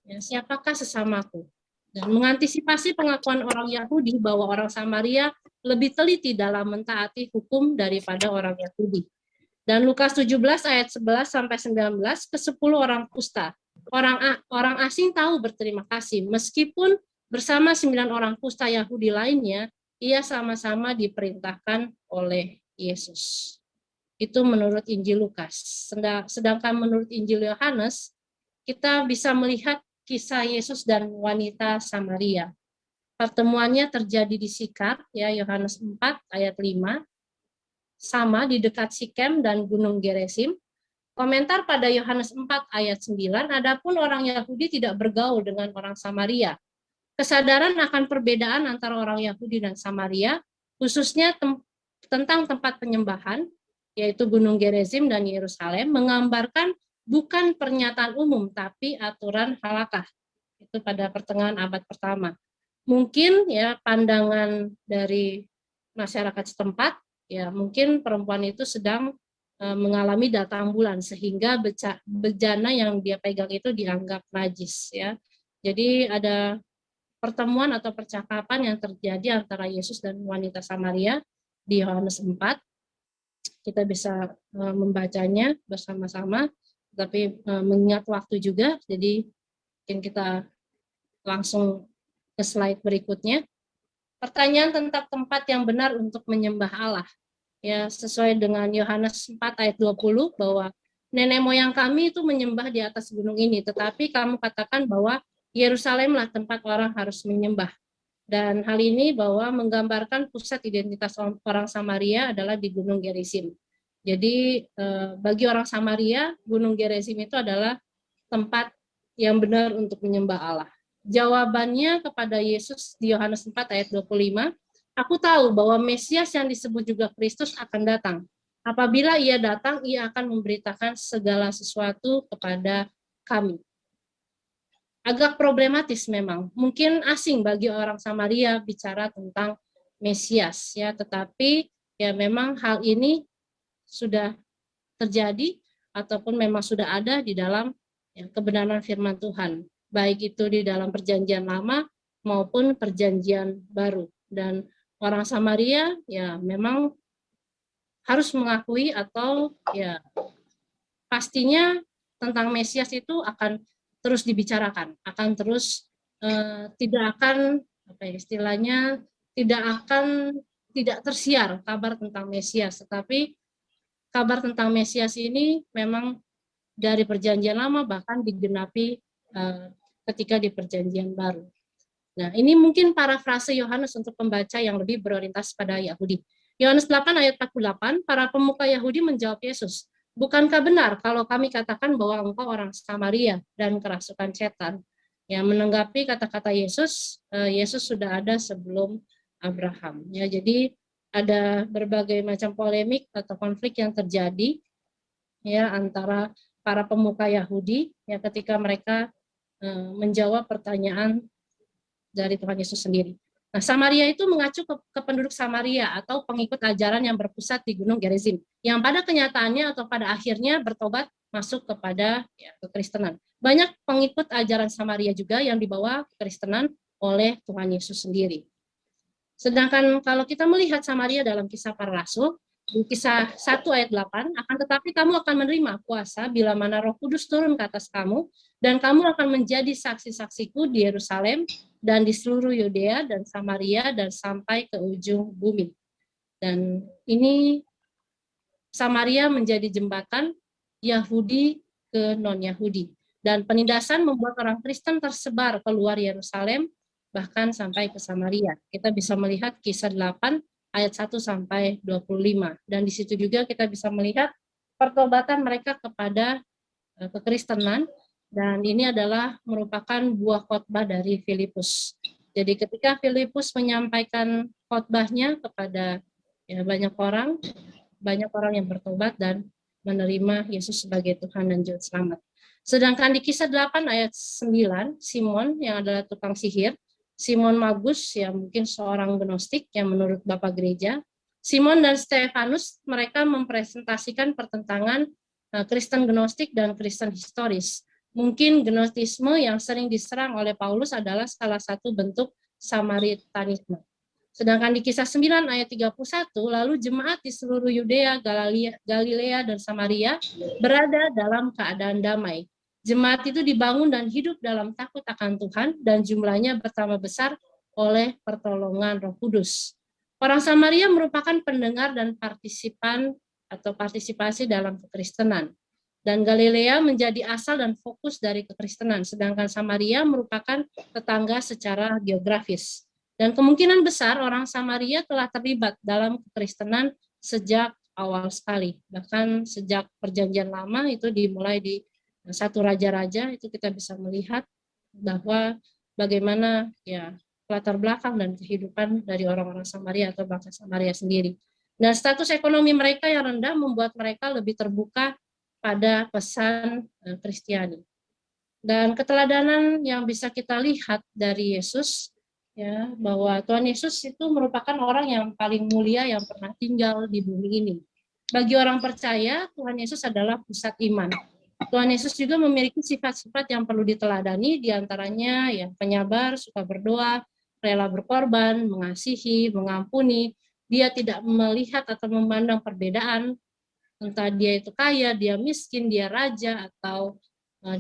Ya, siapakah sesamaku? Dan mengantisipasi pengakuan orang Yahudi bahwa orang Samaria lebih teliti dalam mentaati hukum daripada orang Yahudi. Dan Lukas 17 ayat 11 sampai 19, ke-10 orang kusta. Orang asing tahu berterima kasih, meskipun bersama 9 orang kusta Yahudi lainnya, ia sama-sama diperintahkan oleh Yesus. Itu menurut Injil Lukas. Sedangkan menurut Injil Yohanes, kita bisa melihat kisah Yesus dan wanita Samaria. Pertemuannya terjadi di Sikar, ya Yohanes 4 ayat 5, sama di dekat Sikem dan Gunung Gerizim. Komentar pada Yohanes 4 ayat 9, adapun orang Yahudi tidak bergaul dengan orang Samaria. Kesadaran akan perbedaan antara orang Yahudi dan Samaria, khususnya tentang tempat penyembahan, yaitu Gunung Gerizim dan Yerusalem, menggambarkan bukan pernyataan umum, tapi aturan halakah. Itu pada pertengahan abad pertama. Mungkin ya pandangan dari masyarakat setempat, ya mungkin perempuan itu sedang mengalami datang bulan sehingga bejana yang dia pegang itu dianggap najis ya. Jadi ada pertemuan atau percakapan yang terjadi antara Yesus dan wanita Samaria di Yohanes 4. Kita bisa membacanya bersama-sama, tapi mengingat waktu juga, jadi mungkin kita langsung ke slide berikutnya. Pertanyaan tentang tempat yang benar untuk menyembah Allah. Ya, sesuai dengan Yohanes 4 ayat 20 bahwa nenek moyang kami itu menyembah di atas gunung ini, tetapi kamu katakan bahwa Yerusalemlah tempat orang harus menyembah. Dan hal ini bahwa menggambarkan pusat identitas orang Samaria adalah di Gunung Gerizim. Jadi bagi orang Samaria, Gunung Gerizim itu adalah tempat yang benar untuk menyembah Allah. Jawabannya kepada Yesus di Yohanes 4 ayat 25, aku tahu bahwa Mesias yang disebut juga Kristus akan datang. Apabila ia datang, ia akan memberitakan segala sesuatu kepada kami. Agak problematis memang. Mungkin asing bagi orang Samaria bicara tentang Mesias ya, tetapi ya memang hal ini sudah terjadi ataupun memang sudah ada di dalam ya, kebenaran firman Tuhan, baik itu di dalam perjanjian lama maupun perjanjian baru. Dan orang Samaria ya memang harus mengakui atau ya pastinya tentang Mesias itu akan terus dibicarakan, akan terus tidak akan apa ya, istilahnya tidak tersiar kabar tentang Mesias, tetapi kabar tentang Mesias ini memang dari perjanjian lama bahkan digenapi ketika di perjanjian baru. Nah, ini mungkin parafrase Yohanes untuk pembaca yang lebih berorientasi pada Yahudi. Yohanes 8 ayat 48, para pemuka Yahudi menjawab Yesus, bukankah benar kalau kami katakan bahwa engkau orang Samaria dan kerasukan setan? Ya, menanggapi kata-kata Yesus, Yesus sudah ada sebelum Abraham. Ya, jadi ada berbagai macam polemik atau konflik yang terjadi ya antara para pemuka Yahudi ya ketika mereka menjawab pertanyaan dari Tuhan Yesus sendiri. Nah, Samaria itu mengacu ke penduduk Samaria atau pengikut ajaran yang berpusat di Gunung Gerizim, yang pada kenyataannya atau pada akhirnya bertobat masuk kepada ya, kekristenan. Banyak pengikut ajaran Samaria juga yang dibawa kekristenan oleh Tuhan Yesus sendiri. Sedangkan kalau kita melihat Samaria dalam Kisah Para Rasul, di Kisah 1 ayat 8, akan tetapi kamu akan menerima kuasa bila mana Roh Kudus turun ke atas kamu, dan kamu akan menjadi saksi-saksiku di Yerusalem dan di seluruh Yudea dan Samaria dan sampai ke ujung bumi. Dan ini Samaria menjadi jembatan Yahudi ke non-Yahudi. Dan penindasan membuat orang Kristen tersebar keluar Yerusalem, bahkan sampai ke Samaria. Kita bisa melihat Kisah 8 ayat 1 sampai 25. Dan di situ juga kita bisa melihat pertobatan mereka kepada kekristenan, dan ini adalah merupakan buah khotbah dari Filipus. Jadi ketika Filipus menyampaikan khotbahnya kepada ya, banyak orang yang bertobat dan menerima Yesus sebagai Tuhan dan Juru Selamat. Sedangkan di Kisah 8 ayat 9, Simon yang adalah tukang sihir, Simon Magus yang mungkin seorang gnostik yang menurut Bapak Gereja, Simon dan Stefanus mereka mempresentasikan pertentangan Kristen gnostik dan Kristen historis. Mungkin gnostisme yang sering diserang oleh Paulus adalah salah satu bentuk Samaritanisme. Sedangkan di Kisah 9 ayat 31, lalu jemaat di seluruh Yudea, Galilea, dan Samaria berada dalam keadaan damai. Jemaat itu dibangun dan hidup dalam takut akan Tuhan, dan jumlahnya bertambah besar oleh pertolongan Roh Kudus. Orang Samaria merupakan pendengar dan partisipan atau partisipasi dalam kekristenan. Dan Galilea menjadi asal dan fokus dari kekristenan, sedangkan Samaria merupakan tetangga secara geografis. Dan kemungkinan besar orang Samaria telah terlibat dalam kekristenan sejak awal sekali. Bahkan sejak perjanjian lama itu dimulai di 1 Raja-Raja, itu kita bisa melihat bahwa bagaimana ya latar belakang dan kehidupan dari orang-orang Samaria atau bangsa Samaria sendiri. Dan status ekonomi mereka yang rendah membuat mereka lebih terbuka pada pesan Kristiani. Dan keteladanan yang bisa kita lihat dari Yesus, ya, bahwa Tuhan Yesus itu merupakan orang yang paling mulia yang pernah tinggal di bumi ini. Bagi orang percaya, Tuhan Yesus adalah pusat iman. Tuhan Yesus juga memiliki sifat-sifat yang perlu diteladani, diantaranya ya penyabar, suka berdoa, rela berkorban, mengasihi, mengampuni. Dia tidak melihat atau memandang perbedaan, entah dia itu kaya, dia miskin, dia raja, atau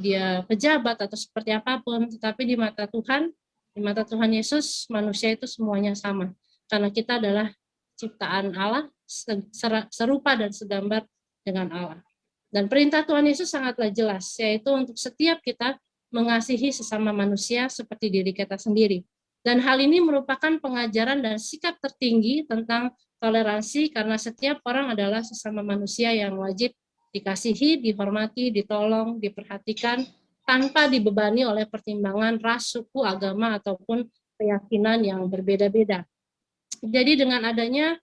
dia pejabat, atau seperti apapun. Tetapi di mata Tuhan Yesus, manusia itu semuanya sama. Karena kita adalah ciptaan Allah, serupa dan segambar dengan Allah. Dan perintah Tuhan Yesus sangatlah jelas, yaitu untuk setiap kita mengasihi sesama manusia seperti diri kita sendiri. Dan hal ini merupakan pengajaran dan sikap tertinggi tentang toleransi karena setiap orang adalah sesama manusia yang wajib dikasihi, dihormati, ditolong, diperhatikan tanpa dibebani oleh pertimbangan ras, suku, agama ataupun keyakinan yang berbeda-beda. Jadi dengan adanya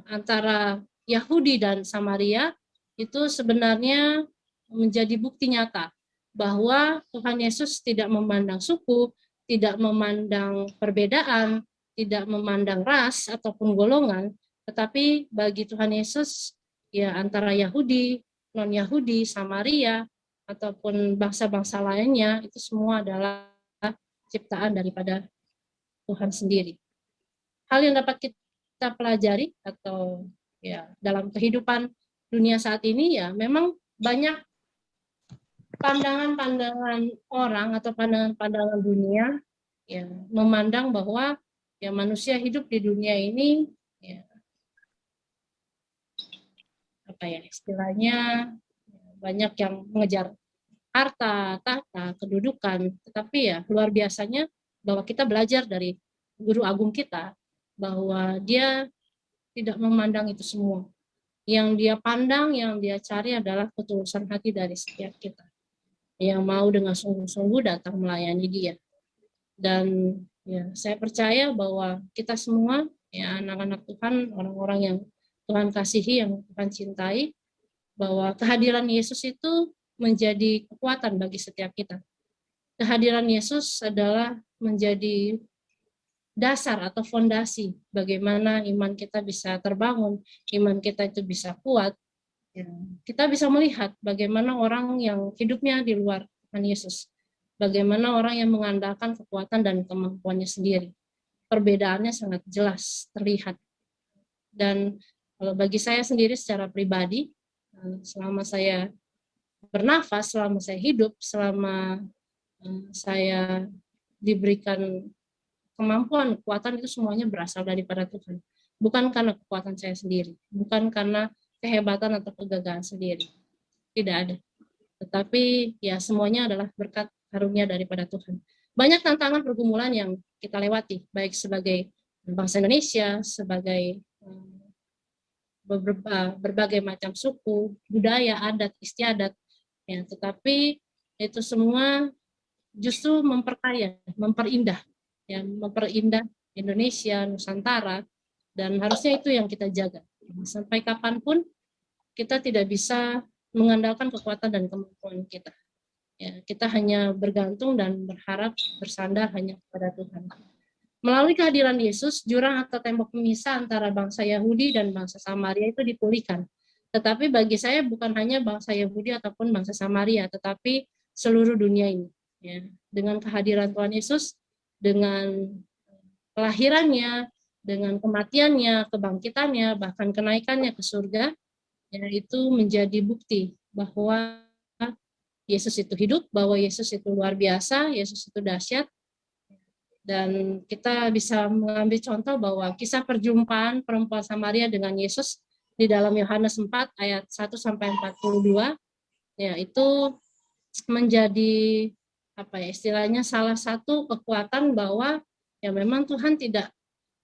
antara Yahudi dan Samaria itu sebenarnya menjadi bukti nyata bahwa Tuhan Yesus tidak memandang suku, tidak memandang perbedaan, tidak memandang ras ataupun golongan, tetapi bagi Tuhan Yesus ya antara Yahudi, non-Yahudi, Samaria ataupun bangsa-bangsa lainnya itu semua adalah ciptaan daripada Tuhan sendiri. Hal yang dapat kita pelajari atau ya dalam kehidupan dunia saat ini ya memang banyak pandangan-pandangan orang atau pandangan-pandangan dunia ya memandang bahwa ya manusia hidup di dunia ini ya apa ya istilahnya banyak yang mengejar harta, tahta, kedudukan, tetapi ya luar biasanya bahwa kita belajar dari guru agung kita bahwa dia tidak memandang itu semua. Yang dia pandang, yang dia cari adalah ketulusan hati dari setiap kita. Yang mau dengan sungguh-sungguh datang melayani dia. Dan ya, saya percaya bahwa kita semua, ya anak-anak Tuhan, orang-orang yang Tuhan kasihi, yang Tuhan cintai, bahwa kehadiran Yesus itu menjadi kekuatan bagi setiap kita. Kehadiran Yesus adalah menjadi dasar atau fondasi bagaimana iman kita bisa terbangun, iman kita itu bisa kuat. Kita bisa melihat bagaimana orang yang hidupnya di luar Tuhan Yesus, bagaimana orang yang mengandalkan kekuatan dan kemampuannya sendiri. Perbedaannya sangat jelas terlihat. Dan kalau bagi saya sendiri secara pribadi, selama saya bernafas, selama saya hidup, selama saya diberikan kemampuan, kekuatan itu semuanya berasal daripada Tuhan. Bukan karena kekuatan saya sendiri, bukan karena kehebatan atau kegagalan sendiri. Tidak ada. Tetapi ya semuanya adalah berkat karunia daripada Tuhan. Banyak tantangan pergumulan yang kita lewati, baik sebagai bangsa Indonesia, sebagai berbagai macam suku, budaya, adat, istiadat. Ya, tetapi itu semua justru memperkaya, memperindah Indonesia, Nusantara, dan harusnya itu yang kita jaga. Sampai kapanpun kita tidak bisa mengandalkan kekuatan dan kemampuan kita. Ya, kita hanya bergantung dan berharap bersandar hanya kepada Tuhan. Melalui kehadiran Yesus, jurang atau tembok pemisah antara bangsa Yahudi dan bangsa Samaria itu dipulihkan. Tetapi bagi saya bukan hanya bangsa Yahudi ataupun bangsa Samaria, tetapi seluruh dunia ini. Ya, dengan kehadiran Tuhan Yesus, dengan kelahirannya, dengan kematiannya, kebangkitannya, bahkan kenaikannya ke surga, ya, itu menjadi bukti bahwa Yesus itu hidup, bahwa Yesus itu luar biasa, Yesus itu dahsyat, dan kita bisa mengambil contoh bahwa kisah perjumpaan perempuan Samaria dengan Yesus di dalam Yohanes 4 ayat 1 sampai 42, ya itu menjadi apa ya istilahnya salah satu kekuatan bahwa ya memang Tuhan tidak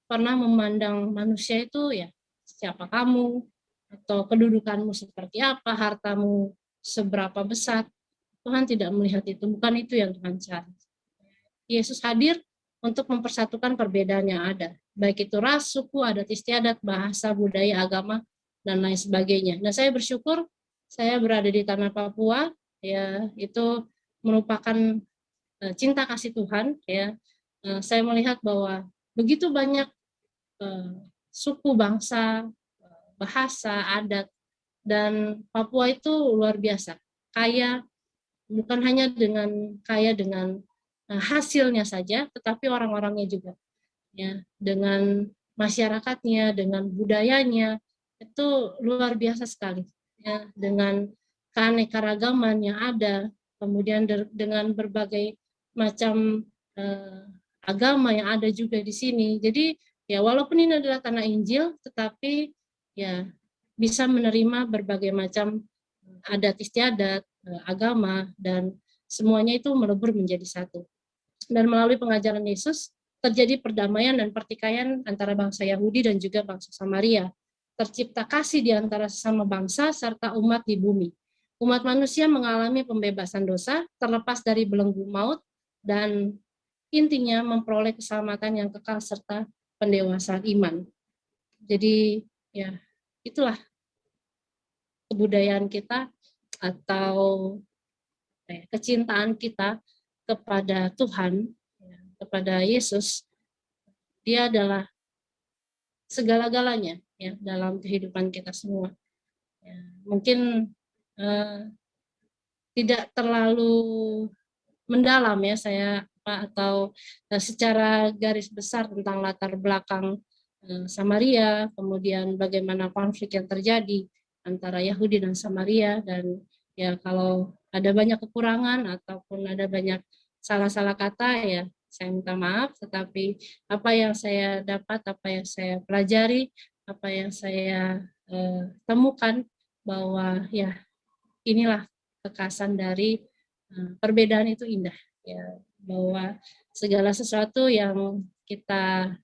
pernah memandang manusia itu ya siapa kamu atau kedudukanmu seperti apa, hartamu seberapa besar. Tuhan tidak melihat itu, bukan itu yang Tuhan cari. Yesus hadir untuk mempersatukan perbedaan yang ada, baik itu ras, suku, adat istiadat, bahasa, budaya, agama, dan lain sebagainya. Nah, saya bersyukur saya berada di tanah Papua, ya itu merupakan cinta kasih Tuhan, ya. Saya melihat bahwa begitu banyak suku, bangsa, bahasa, adat, dan Papua itu luar biasa kaya, bukan hanya kaya dengan hasilnya saja, tetapi orang-orangnya juga, ya, dengan masyarakatnya, dengan budayanya itu luar biasa sekali, ya, dengan keanekaragaman yang ada, kemudian dengan berbagai macam agama yang ada juga di sini. Jadi ya walaupun ini adalah tanah Injil, tetapi ya bisa menerima berbagai macam adat istiadat, agama, dan semuanya itu melebur menjadi satu. Dan melalui pengajaran Yesus terjadi perdamaian dan pertikaian antara bangsa Yahudi dan juga bangsa Samaria. Tercipta kasih di antara sesama bangsa serta umat di bumi. Umat manusia mengalami pembebasan dosa, terlepas dari belenggu maut, dan intinya memperoleh keselamatan yang kekal serta pendewasaan iman. Jadi ya itulah kebudayaan kita atau kecintaan kita kepada Tuhan, kepada Yesus. Dia adalah segala-galanya ya dalam kehidupan kita semua. Ya, mungkin tidak terlalu mendalam ya saya atau secara garis besar tentang latar belakang Samaria, kemudian bagaimana konflik yang terjadi antara Yahudi dan Samaria, dan ya kalau ada banyak kekurangan ataupun ada banyak salah-salah kata ya saya minta maaf, tetapi apa yang saya dapat, apa yang saya pelajari, apa yang saya temukan bahwa ya inilah kekasan dari perbedaan itu indah ya, bahwa segala sesuatu yang kita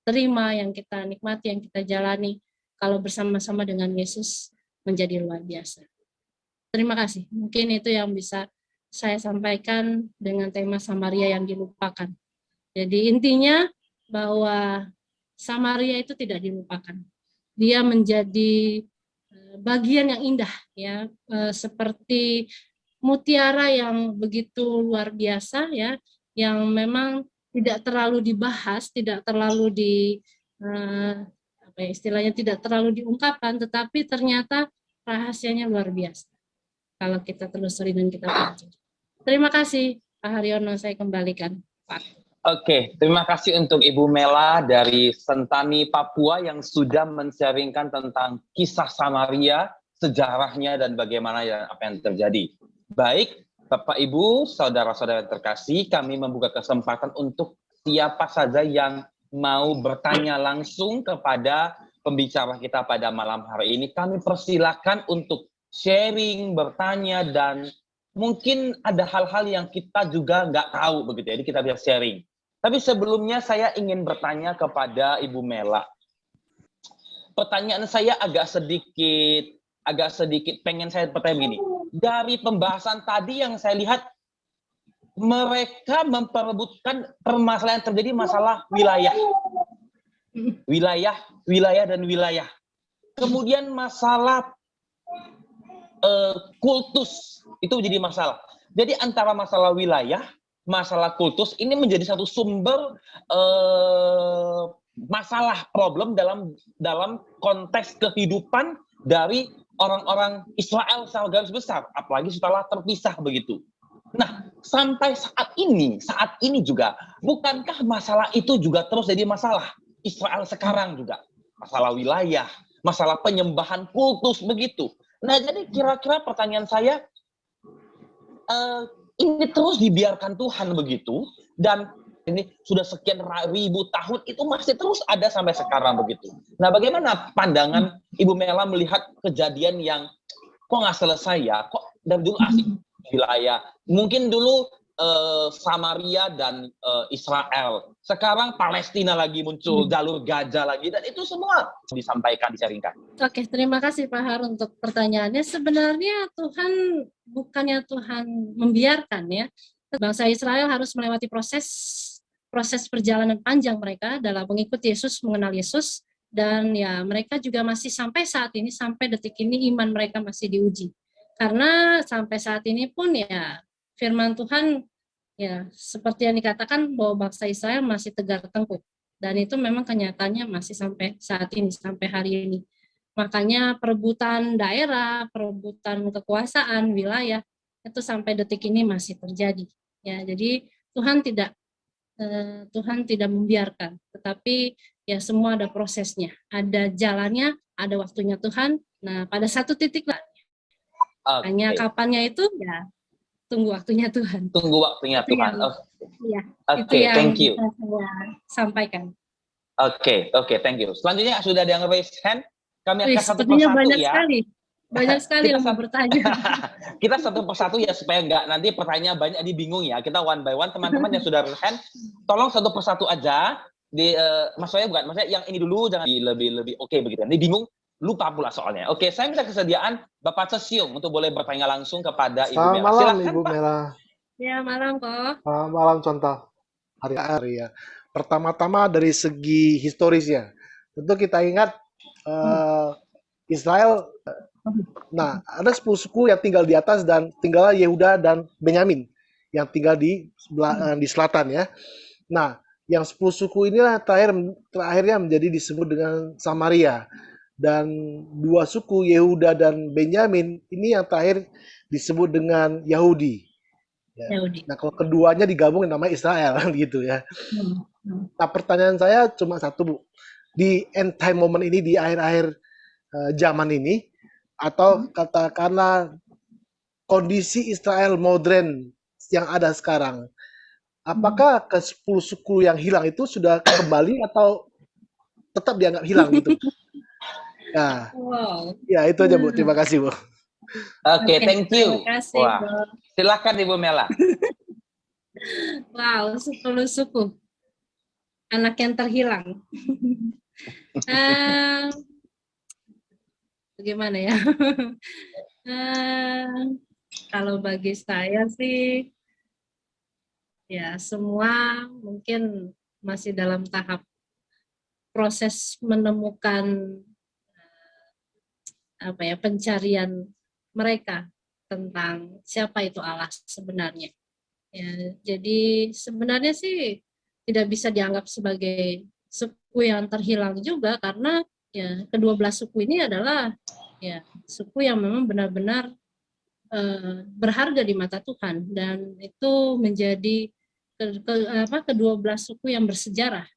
terima, yang kita nikmati, yang kita jalani kalau bersama-sama dengan Yesus menjadi luar biasa. Terima kasih. Mungkin itu yang bisa saya sampaikan dengan tema Samaria yang dilupakan. Jadi intinya bahwa Samaria itu tidak dilupakan. Dia menjadi bagian yang indah ya, seperti mutiara yang begitu luar biasa ya, yang memang tidak terlalu dibahas, tidak terlalu apa ya, istilahnya tidak terlalu diungkapkan, tetapi ternyata rahasianya luar biasa kalau kita telusuri dan kita pelajari. Terima kasih Pak Haryono, saya kembalikan Pak. Oke, terima kasih untuk Ibu Mela dari Sentani, Papua yang sudah men-sharingkan tentang kisah Samaria, sejarahnya dan bagaimana ya apa yang terjadi. Baik, Bapak Ibu, saudara-saudara terkasih, kami membuka kesempatan untuk siapa saja yang mau bertanya langsung kepada pembicara kita pada malam hari ini. Kami persilakan untuk sharing, bertanya, dan mungkin ada hal-hal yang kita juga nggak tahu begitu ya, jadi kita bisa sharing. Tapi sebelumnya saya ingin bertanya kepada Ibu Mela. Pertanyaan saya agak sedikit pengen saya bertanya begini. Dari pembahasan tadi yang saya lihat, mereka memperebutkan permasalahan yang terjadi masalah wilayah. Wilayah dan wilayah. Kemudian masalah kultus itu menjadi masalah. Jadi antara masalah wilayah, masalah kultus ini menjadi satu sumber masalah problem dalam konteks kehidupan dari orang-orang Israel secara garis besar, apalagi setelah terpisah begitu. Nah, sampai saat ini juga, bukankah masalah itu juga terus jadi masalah Israel sekarang juga? Masalah wilayah, masalah penyembahan kultus begitu. Nah, jadi kira-kira pertanyaan saya, ini terus dibiarkan Tuhan begitu, dan ini sudah sekian ribu tahun itu masih terus ada sampai sekarang begitu. Nah, bagaimana pandangan Ibu Mela melihat kejadian yang kok nggak selesai ya, kok dari dulu asik wilayah, mungkin dulu Samaria dan Israel, sekarang Palestina lagi muncul, jalur Gaza lagi, dan itu semua disampaikan, disaringkan. Oke, terima kasih Pak Har untuk pertanyaannya. Sebenarnya bukannya Tuhan membiarkan ya, bangsa Israel harus melewati proses perjalanan panjang mereka dalam mengikuti Yesus, mengenal Yesus, dan ya mereka juga masih sampai saat ini, sampai detik ini iman mereka masih diuji. Karena sampai saat ini pun ya firman Tuhan ya seperti yang dikatakan bahwa bangsa Israel masih tegar tengkuk, dan itu memang kenyataannya masih sampai saat ini, sampai hari ini. Makanya perebutan daerah, perebutan kekuasaan wilayah itu sampai detik ini masih terjadi. Ya, jadi Tuhan tidak membiarkan, tetapi ya semua ada prosesnya, ada jalannya, ada waktunya Tuhan. Nah, pada satu titik lah. Hanya kapannya itu ya tunggu waktunya Tuhan. Tunggu waktunya Tuhan. Iya. Oke, thank you. Saya sampaikan. Oke, thank you. Selanjutnya sudah ada yang raise hand. Kami akan satu Sepertinya persatu banyak ya. sekali. Banyak sekali Kita yang mau bertanya. kita satu persatu ya supaya nggak nanti pertanyaan banyak jadi bingung ya. Kita one by one, teman-teman yang sudah raise hand, tolong satu persatu aja. Maksudnya yang ini dulu jangan lebih oke begitu. Nanti bingung, lupa pula soalnya. Oke, saya minta kesediaan Bapak Cesium untuk boleh bertanya langsung kepada Ibu Selamat Mela. malam Silakan Ibu Pak. Mela. Ya, malam kok. Selamat malam contoh hari ya. Pertama-tama dari segi historisnya, tentu kita ingat Israel. Nah, ada 10 suku yang tinggal di atas dan tinggal Yehuda dan Benyamin yang tinggal di selatan ya. Nah, yang 10 suku inilah terakhirnya menjadi disebut dengan Samaria. Dan 2 suku Yehuda dan Benyamin ini yang terakhir disebut dengan Yahudi. Ya. Yahudi. Nah, kalau keduanya digabung namanya Israel gitu ya. Nah, pertanyaan saya cuma satu, Bu. Di end time moment ini, di akhir-akhir zaman ini, atau katakanlah kondisi Israel modern yang ada sekarang, apakah ke 10 suku yang hilang itu sudah kembali atau tetap dianggap hilang gitu? Nah, Wow. ya itu aja Bu. Terima kasih Bu. Oke, thank you. Terima kasih, Wah, Bro. silakan Ibu Mela. Wow, 10 suku. Anak yang terhilang. Bagaimana ya? Kalau bagi saya sih, ya semua mungkin masih dalam tahap proses menemukan pencarian mereka tentang siapa itu Allah sebenarnya. Ya, jadi sebenarnya sih tidak bisa dianggap sebagai suku yang terhilang juga, karena ya kedua belah suku ini adalah ya suku yang memang benar-benar berharga di mata Tuhan, dan itu menjadi kedua belah suku yang bersejarah,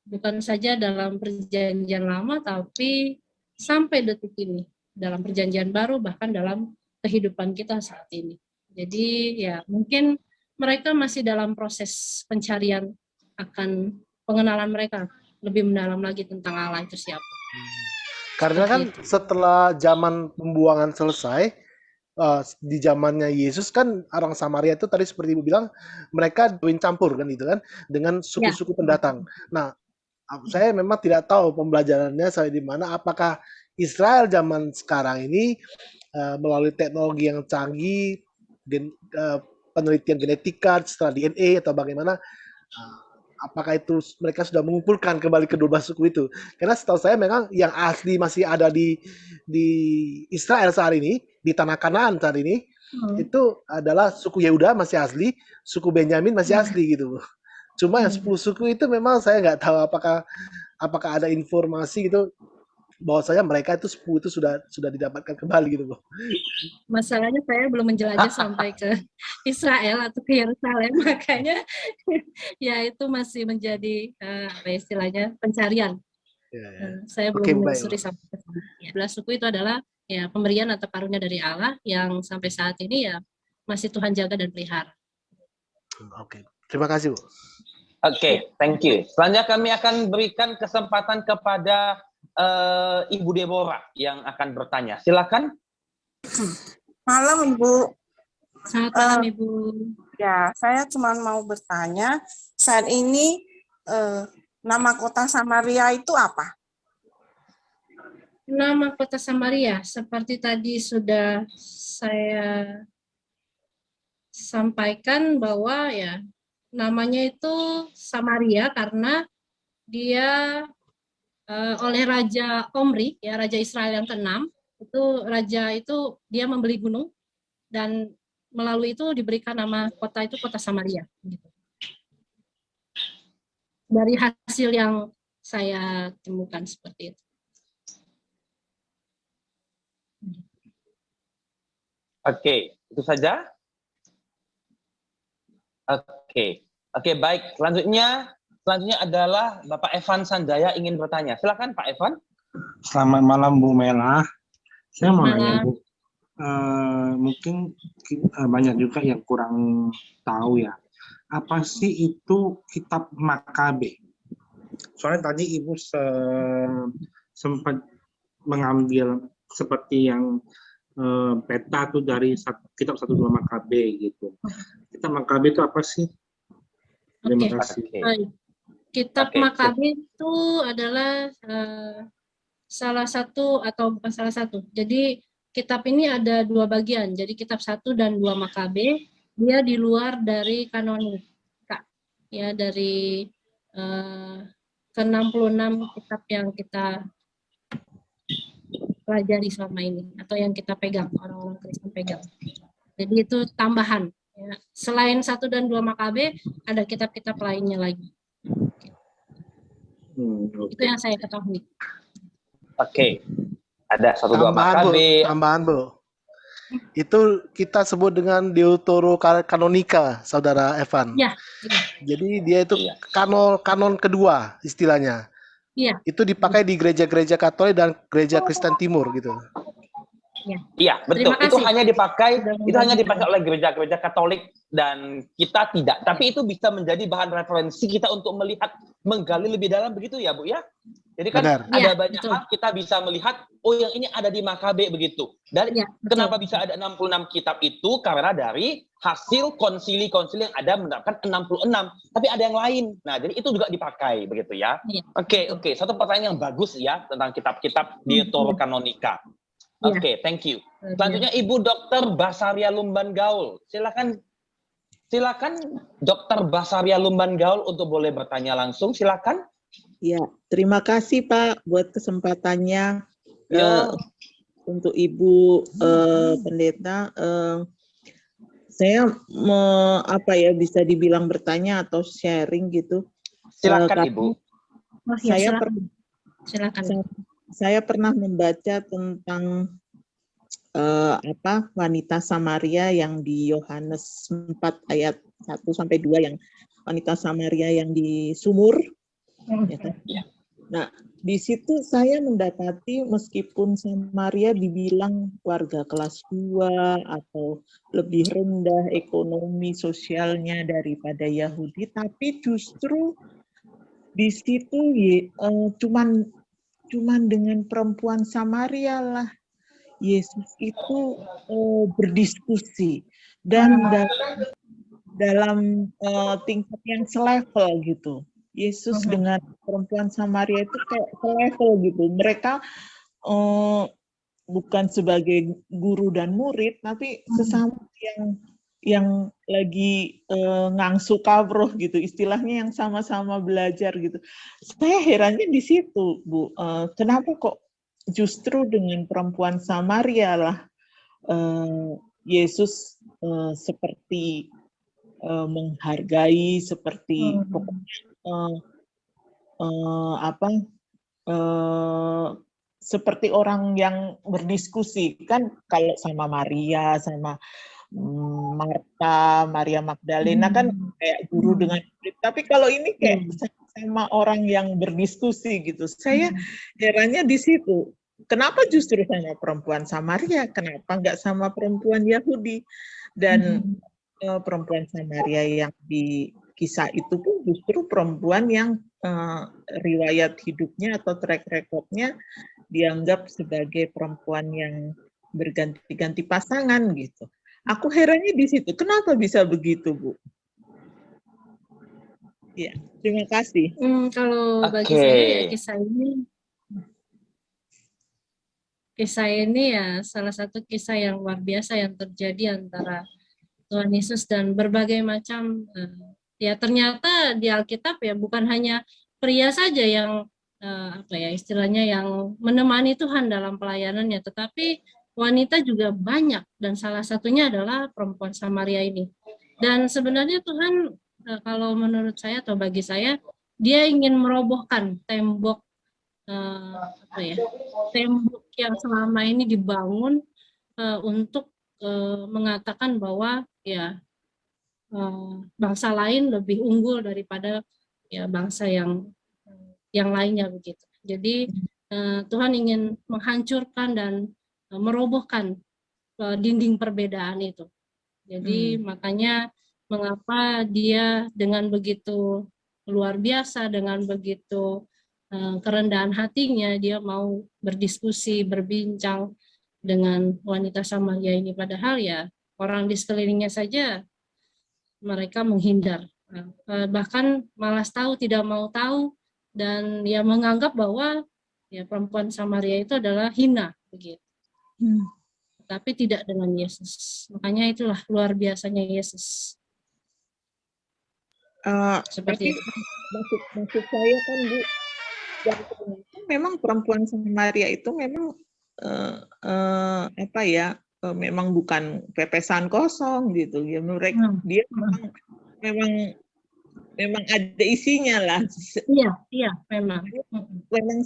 bukan saja dalam perjanjian lama tapi sampai detik ini dalam perjanjian baru, bahkan dalam kehidupan kita saat ini. Jadi ya mungkin mereka masih dalam proses pencarian akan pengenalan mereka lebih mendalam lagi tentang Allah itu siapa. Karena kan setelah zaman pembuangan selesai, di zamannya Yesus kan orang Samaria itu tadi seperti Ibu bilang, mereka kawin campur kan gitu kan, dengan suku-suku pendatang. Nah, saya memang tidak tahu pembelajarannya sampai di mana, apakah Israel zaman sekarang ini melalui teknologi yang canggih, penelitian genetika setelah DNA atau bagaimana, apakah itu mereka sudah mengumpulkan kembali kedua belah suku itu? Karena setahu saya memang yang asli masih ada di Israel saat ini, di tanah Kanaan saat ini, itu adalah suku Yehuda masih asli, suku Benyamin masih asli gitu. Cuma yang 10 suku itu memang saya nggak tahu apakah ada informasi gitu bahwasanya mereka itu 10 itu sudah didapatkan kembali gitu, Bu. Masalahnya saya belum menjelajah sampai ke Israel atau ke Yerusalem, makanya ya itu masih menjadi istilahnya pencarian. Saya belum menelusuri sampai ke sana. Belah suku itu adalah ya pemberian atau karunia dari Allah yang sampai saat ini ya masih Tuhan jaga dan pelihara. Oke, terima kasih, Bu. Oke, thank you. Selanjutnya kami akan berikan kesempatan kepada Ibu Deborah yang akan bertanya. Silakan. Malam, Ibu. Selamat malam, Ibu. Ya, saya cuma mau bertanya, saat ini nama kota Samaria itu apa? Nama kota Samaria, seperti tadi sudah saya sampaikan bahwa ya namanya itu Samaria karena dia oleh Raja Omri, ya Raja Israel yang ke-6, itu raja itu dia membeli gunung dan melalui itu diberikan nama kota itu kota Samaria. Gitu. Dari hasil yang saya temukan seperti itu. Oke, itu saja. Oke, baik. Selanjutnya adalah Bapak Evan Sanjaya ingin bertanya. Silakan Pak Evan. Selamat malam Bu Mela. Saya mau nanya Bu, mungkin banyak juga yang kurang tahu ya. Apa sih itu kitab Makabe? Soalnya tadi Ibu sempat mengambil seperti yang peta tuh dari kitab 1-2 Makabe gitu. Kitab Makabe itu apa sih? Terima Oke. kasih. Oke. Baik. Kitab Oke, Makabe itu adalah salah satu atau bukan salah satu. Jadi kitab ini ada dua bagian. Jadi kitab 1 dan 2 Makabe dia di luar dari kanonika. Ya, dari ke-66 kitab yang kita pelajari selama ini atau yang kita pegang, orang-orang Kristen pegang. Jadi itu tambahan. Ya. Selain 1 dan 2 Makabe, ada kitab-kitab lainnya lagi. Itu yang saya ketahui. Oke. Ada 1-2 Tambahan Bu, Makabe. tambahan Bu. Itu kita sebut dengan Deuterokanonika, Saudara Evan. Ya. Jadi dia itu Iya. kanon kedua istilahnya. Iya. Itu dipakai di gereja-gereja Katolik dan gereja Kristen Timur gitu. Iya, betul. Terima Itu kasih. hanya dipakai, Sudah itu hanya membagikan. dipakai oleh gereja-gereja Katolik dan kita tidak. Tapi itu bisa menjadi bahan referensi kita untuk melihat, menggali lebih dalam begitu ya, Bu ya. Jadi kan Benar. ada Iya, banyak betul. hal kita bisa melihat, oh yang ini ada di Makabe begitu. Dan Iya, betul. kenapa bisa ada 66 kitab itu? Karena dari hasil konsili-konsili yang ada menerapkan 66. Tapi ada yang lain. Nah, jadi itu juga dipakai begitu ya. Iya. Oke. Satu pertanyaan yang bagus ya tentang kitab-kitab Deuterokanonika. Iya. Oke, thank you. Selanjutnya Ibu Dr. Basaria Lumban Gaul. Silakan Dr. Basaria Lumban Gaul untuk boleh bertanya langsung. Silakan. Ya, terima kasih Pak buat kesempatannya. Ya. Untuk Ibu Pendeta. Saya bisa dibilang bertanya atau sharing gitu. Silakan Ibu. Oh, ya, Saya silakan. Saya pernah membaca tentang wanita Samaria yang di Yohanes 4 ayat 1-2 yang wanita Samaria yang di sumur. Ya kan? Nah, di situ saya mendapati meskipun Samaria dibilang warga kelas 2 atau lebih rendah ekonomi sosialnya daripada Yahudi, tapi justru di situ cuman dengan perempuan Samaria lah Yesus itu berdiskusi dan dalam tingkat yang selevel gitu. Yesus dengan perempuan Samaria itu kayak selevel gitu. Mereka bukan sebagai guru dan murid, tapi sesama yang lagi ngangsu kabroh gitu, istilahnya yang sama-sama belajar gitu. Saya herannya di situ, Bu. Kenapa kok justru dengan perempuan Samaria lah Yesus seperti menghargai, seperti seperti orang yang berdiskusi kan. Kalau sama Maria, sama Marta, Maria Magdalena kan kayak guru dengan murid. Tapi kalau ini kayak sama orang yang berdiskusi gitu. Saya herannya di situ. Kenapa justru sama perempuan Samaria? Kenapa nggak sama perempuan Yahudi? Dan perempuan Samaria yang di kisah itu pun justru perempuan yang riwayat hidupnya atau track record-nya dianggap sebagai perempuan yang berganti-ganti pasangan gitu. Aku herannya di situ. Kenapa bisa begitu, Bu? Ya, terima kasih. Kalau bagi saya ya kisah ini ya salah satu kisah yang luar biasa yang terjadi antara Tuhan Yesus dan berbagai macam ya ternyata di Alkitab ya bukan hanya pria saja yang istilahnya yang menemani Tuhan dalam pelayanannya, tetapi wanita juga banyak dan salah satunya adalah perempuan Samaria ini. Dan sebenarnya Tuhan kalau menurut saya atau bagi saya dia ingin merobohkan tembok tembok yang selama ini dibangun untuk mengatakan bahwa ya bangsa lain lebih unggul daripada ya bangsa yang lainnya begitu. Jadi Tuhan ingin menghancurkan dan merobohkan dinding perbedaan itu. Jadi makanya mengapa dia dengan begitu luar biasa, dengan begitu kerendahan hatinya, dia mau berdiskusi, berbincang dengan wanita Samaria ini, padahal ya orang di sekelilingnya saja mereka menghindar, bahkan malas tahu, tidak mau tahu, dan ya menganggap bahwa ya perempuan Samaria itu adalah hina begitu. Tapi tidak dengan Yesus. Makanya itulah luar biasanya Yesus. Seperti Tapi itu. maksud saya kan Bu, yang ternyata memang perempuan Samaria itu memang apa ya, memang bukan pepesan kosong gitu ya, mereka dia memang ada isinya lah. Iya memang. Memang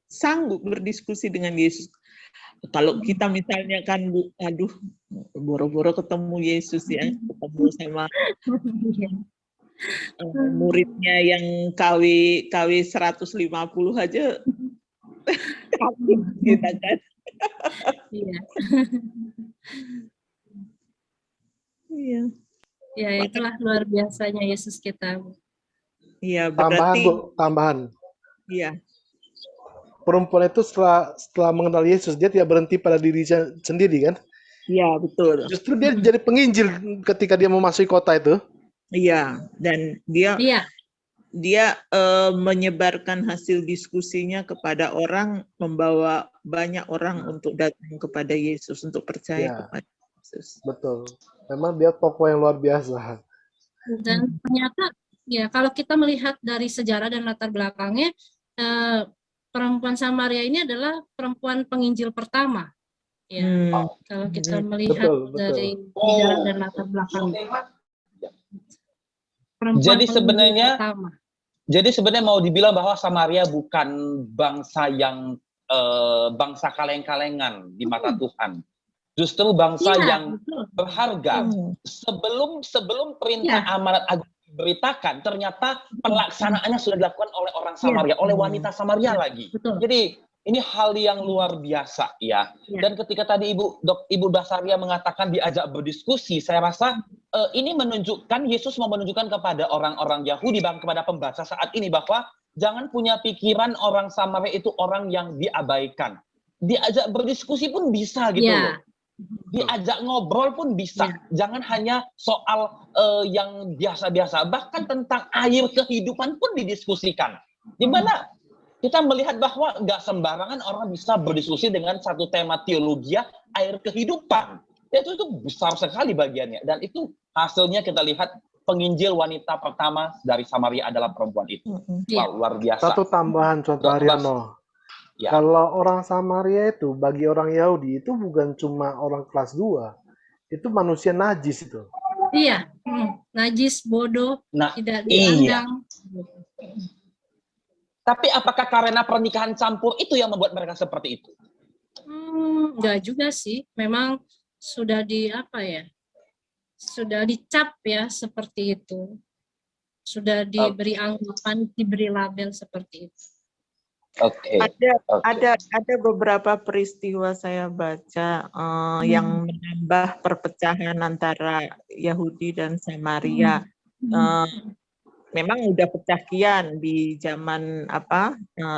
sanggup berdiskusi dengan Yesus. Kalau kita misalnya kan Bu, aduh, boro-boro ketemu Yesus ya, ketemu sama muridnya yang KW 150 aja, kita kan. Iya. Iya. Ya itulah luar biasanya Yesus kita. Iya, Tambahan berarti. Bu, tambahan. Iya. Perempuan itu setelah mengenal Yesus, dia tidak berhenti pada diri sendiri kan? Iya, betul. Justru dia jadi penginjil ketika dia memasuki kota itu. Iya, dan dia menyebarkan hasil diskusinya kepada orang, membawa banyak orang untuk datang kepada Yesus, untuk percaya kepada Yesus. Betul. Memang dia tokoh yang luar biasa. Dan ternyata ya kalau kita melihat dari sejarah dan latar belakangnya, perempuan Samaria ini adalah perempuan penginjil pertama. Ya, kalau kita melihat dari sejarah dan latar belakangnya. Jadi sebenarnya mau dibilang bahwa Samaria bukan bangsa yang bangsa kaleng-kalengan di mata Tuhan. Justru bangsa yang berharga. Sebelum perintah amanat agung diberitakan, ternyata pelaksanaannya sudah dilakukan oleh orang Samaria, oleh wanita Samaria lagi. Betul. Jadi ini hal yang luar biasa ya. Dan ketika tadi Ibu Basaria mengatakan diajak berdiskusi, saya rasa ini menunjukkan, Yesus mau menunjukkan kepada orang-orang Yahudi, kepada pembaca saat ini, bahwa jangan punya pikiran orang Samaria itu orang yang diabaikan. Diajak berdiskusi pun bisa gitu loh. Diajak ngobrol pun bisa. Jangan hanya soal yang biasa-biasa. Bahkan tentang air kehidupan pun didiskusikan. Di mana kita melihat bahwa nggak sembarangan orang bisa berdiskusi dengan satu tema teologi air kehidupan. Itu besar sekali bagiannya. Dan itu hasilnya kita lihat penginjil wanita pertama dari Samaria adalah perempuan itu. Wow, luar biasa. Satu tambahan Saudara Haryono. Ya. Kalau orang Samaria itu bagi orang Yahudi itu bukan cuma orang kelas 2. Itu manusia najis itu. Iya, najis, bodoh, tidak diandang. Tapi apakah karena pernikahan campur itu yang membuat mereka seperti itu? Enggak juga sih. Memang sudah sudah dicap ya seperti itu. Sudah diberi anggapan, diberi label seperti itu. Ada beberapa peristiwa saya baca yang menambah perpecahan antara Yahudi dan Samaria. Memang udah pecah kian di zaman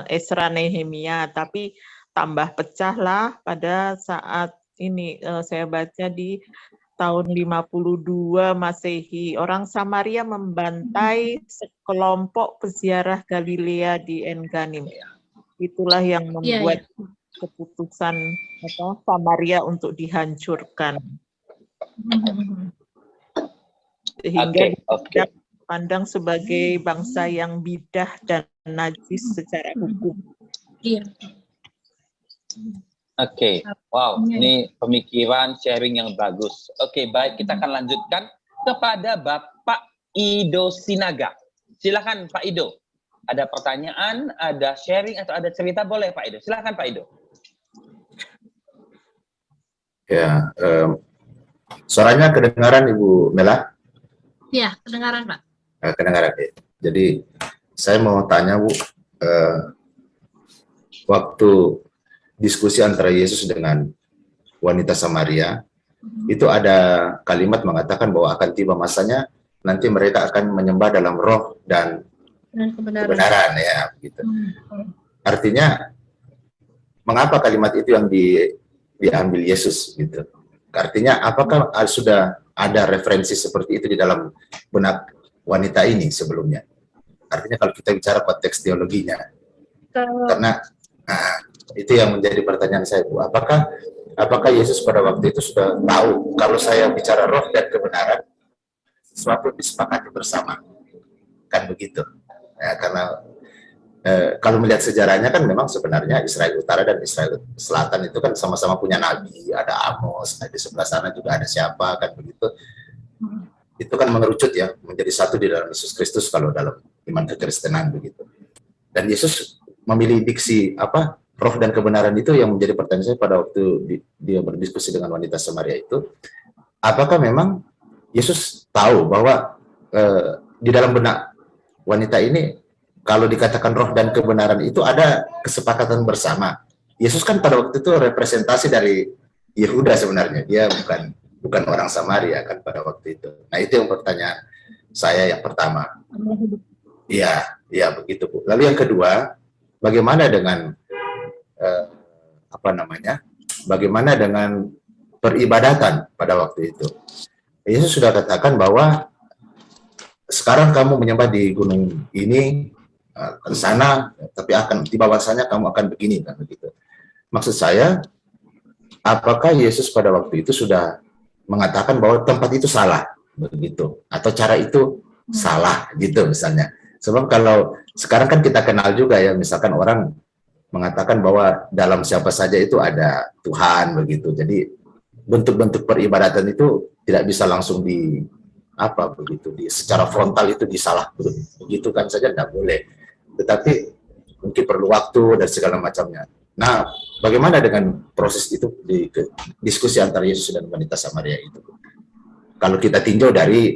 Esra Nehemia, tapi tambah pecah lah pada saat ini saya baca di tahun 52 Masehi. Orang Samaria membantai sekelompok peziarah Galilea di En-Ganim. Itulah yang membuat keputusan Samaria untuk dihancurkan. Sehingga dipandang sebagai bangsa yang bidah dan najis secara hukum. Iya. Wow, ini pemikiran sharing yang bagus. Baik, kita akan lanjutkan kepada Bapak Ido Sinaga. Silakan Pak Ido. Ada pertanyaan, ada sharing, atau ada cerita, boleh Pak Ido. Silakan Pak Ido. Ya, suaranya kedengaran Ibu Mela? Iya, kedengaran Pak. Kedengaran. Jadi saya mau tanya Bu, waktu diskusi antara Yesus dengan wanita Samaria, itu ada kalimat mengatakan bahwa akan tiba masanya nanti mereka akan menyembah dalam roh dan Dan kebenaran. kebenaran ya gitu. Artinya mengapa kalimat itu yang diambil Yesus gitu. Artinya apakah sudah ada referensi seperti itu di dalam benak wanita ini sebelumnya? Artinya kalau kita bicara konteks teologinya. Karena itu yang menjadi pertanyaan saya, Bu. Apakah Yesus pada waktu itu sudah tahu kalau saya bicara roh dan kebenaran sesuatu disepakati bersama? Kan begitu. Ya, karena kalau melihat sejarahnya kan memang sebenarnya Israel Utara dan Israel Selatan itu kan sama-sama punya nabi, ada Amos, di sebelah sana juga ada siapa, kan begitu. Itu kan mengerucut ya, menjadi satu di dalam Yesus Kristus kalau dalam iman kekristenan begitu. Dan Yesus memilih diksi roh dan kebenaran itu yang menjadi pertanyaan saya pada waktu dia berdiskusi dengan wanita Samaria itu. Apakah memang Yesus tahu bahwa di dalam benak wanita ini kalau dikatakan roh dan kebenaran itu ada kesepakatan bersama. Yesus kan pada waktu itu representasi dari Yehuda sebenarnya. Dia bukan orang Samaria kan pada waktu itu. Nah, itu yang pertanyaan saya yang pertama. Iya begitu, Bu. Lalu yang kedua, bagaimana dengan bagaimana dengan peribadatan pada waktu itu? Yesus sudah katakan bahwa sekarang kamu menyembah di gunung ini, ke sana, tapi di bawahnya kamu akan begini, kan begitu. Maksud saya, apakah Yesus pada waktu itu sudah mengatakan bahwa tempat itu salah, begitu, atau cara itu salah, gitu misalnya. Sebab kalau sekarang kan kita kenal juga ya, misalkan orang mengatakan bahwa dalam siapa saja itu ada Tuhan, begitu. Jadi bentuk-bentuk peribadatan itu tidak bisa langsung secara frontal itu disalah, begitu kan saja tidak boleh. Tetapi mungkin perlu waktu dan segala macamnya. Nah, bagaimana dengan proses itu di diskusi antara Yesus dan wanita Samaria itu? Kalau kita tinjau dari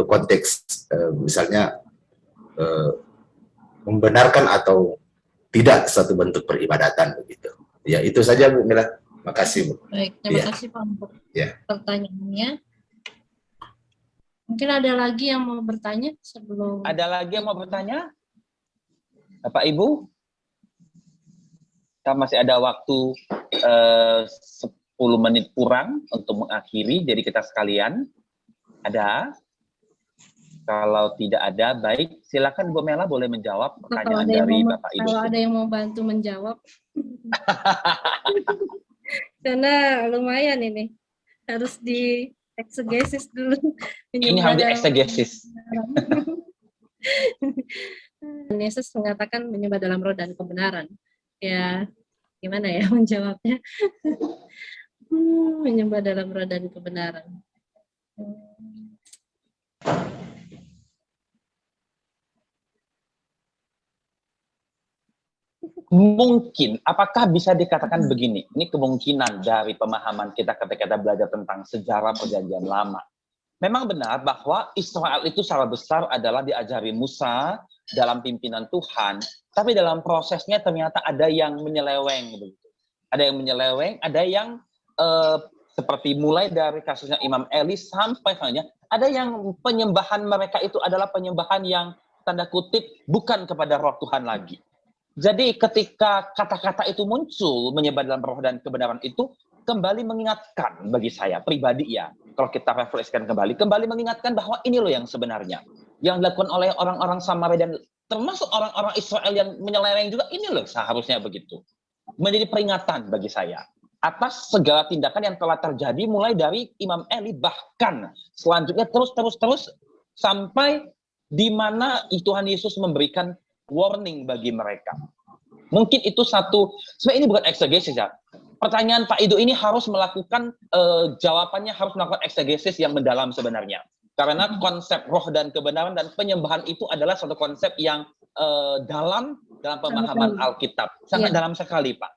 konteks misalnya membenarkan atau tidak satu bentuk peribadatan begitu. Ya, itu saja Bu Mila. Makasih Bu. Baik, terima kasih Pak untuk pertanyaannya. Mungkin ada lagi yang mau bertanya sebelum... Ada lagi yang mau bertanya? Bapak Ibu? Kita masih ada waktu 10 menit kurang untuk mengakhiri, jadi kita sekalian. Ada? Kalau tidak ada, baik. Silakan Bu Mela boleh menjawab pertanyaan dari Bapak Ibu. Kalau ada yang mau bantu menjawab. Karena lumayan ini. Harus di eksegesis dulu. Ini harus dieksegesis. Yesus mengatakan menyembah dalam roh dan kebenaran. Ya, gimana ya menjawabnya? Menyembah dalam roh dan kebenaran. Mungkin, apakah bisa dikatakan begini? Ini kemungkinan dari pemahaman kita ketika kita belajar tentang sejarah Perjanjian Lama. Memang benar bahwa Israel itu secara besar adalah diajari Musa dalam pimpinan Tuhan, tapi dalam prosesnya ternyata ada yang menyeleweng. Ada yang menyeleweng, ada yang seperti mulai dari kasusnya Imam Eli sampai selanjutnya, ada yang penyembahan mereka itu adalah penyembahan yang tanda kutip bukan kepada roh Tuhan lagi. Jadi ketika kata-kata itu muncul, menyembah dalam roh dan kebenaran itu, kembali mengingatkan bagi saya, pribadi ya, kalau kita refleksikan kembali mengingatkan bahwa ini loh yang sebenarnya. Yang dilakukan oleh orang-orang Samaria dan termasuk orang-orang Israel yang menyeleweng juga, ini loh seharusnya begitu. Menjadi peringatan bagi saya. Atas segala tindakan yang telah terjadi, mulai dari Imam Eli, bahkan selanjutnya terus sampai di mana Tuhan Yesus memberikan warning bagi mereka. Mungkin itu satu, sebenarnya ini bukan eksegesis ya. Pertanyaan Pak Ido ini harus melakukan, jawabannya harus melakukan eksegesis yang mendalam sebenarnya. Karena konsep roh dan kebenaran dan penyembahan itu adalah satu konsep yang dalam pemahaman Alkitab. Sangat dalam sekali Pak.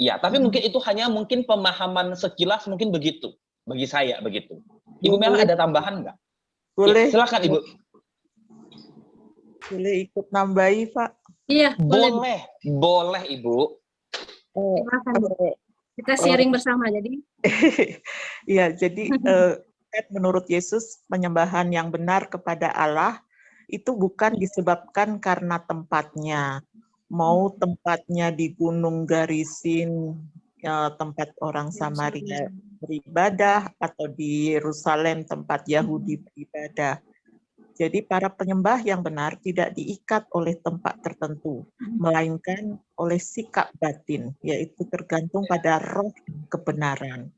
Ya, tapi mungkin itu hanya mungkin pemahaman sekilas mungkin begitu. Bagi saya begitu. Ibu Mela ada tambahan nggak? Boleh. Ya, silakan Ibu. Boleh ikut nambahi, Pak? Iya, boleh Ibu. Kita sharing bersama jadi. Iya, jadi menurut Yesus penyembahan yang benar kepada Allah itu bukan disebabkan karena tempatnya. Mau tempatnya di Gunung Garisin, tempat orang Samaria beribadah, atau di Yerusalem tempat Yahudi beribadah. Jadi para penyembah yang benar tidak diikat oleh tempat tertentu, melainkan oleh sikap batin, yaitu tergantung pada roh kebenaran.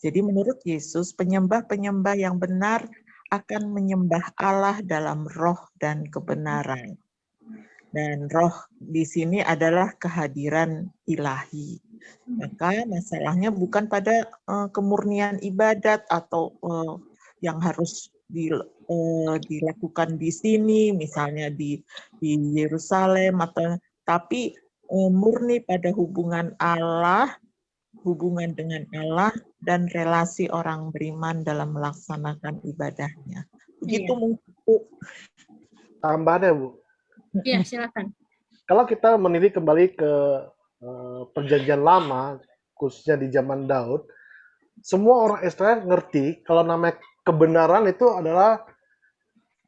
Jadi menurut Yesus, penyembah-penyembah yang benar akan menyembah Allah dalam roh dan kebenaran. Dan roh di sini adalah kehadiran ilahi. Maka masalahnya bukan pada kemurnian ibadat atau yang harus dilakukan di sini, misalnya di Yerusalem, tapi murni pada hubungan dengan Allah dan relasi orang beriman dalam melaksanakan ibadahnya. Begitu mungkin, Bu. Tambahannya, Bu. Iya, silakan. Kalau kita menilik kembali ke perjanjian lama, khususnya di zaman Daud, semua orang Israel ngerti kalau namanya kebenaran itu adalah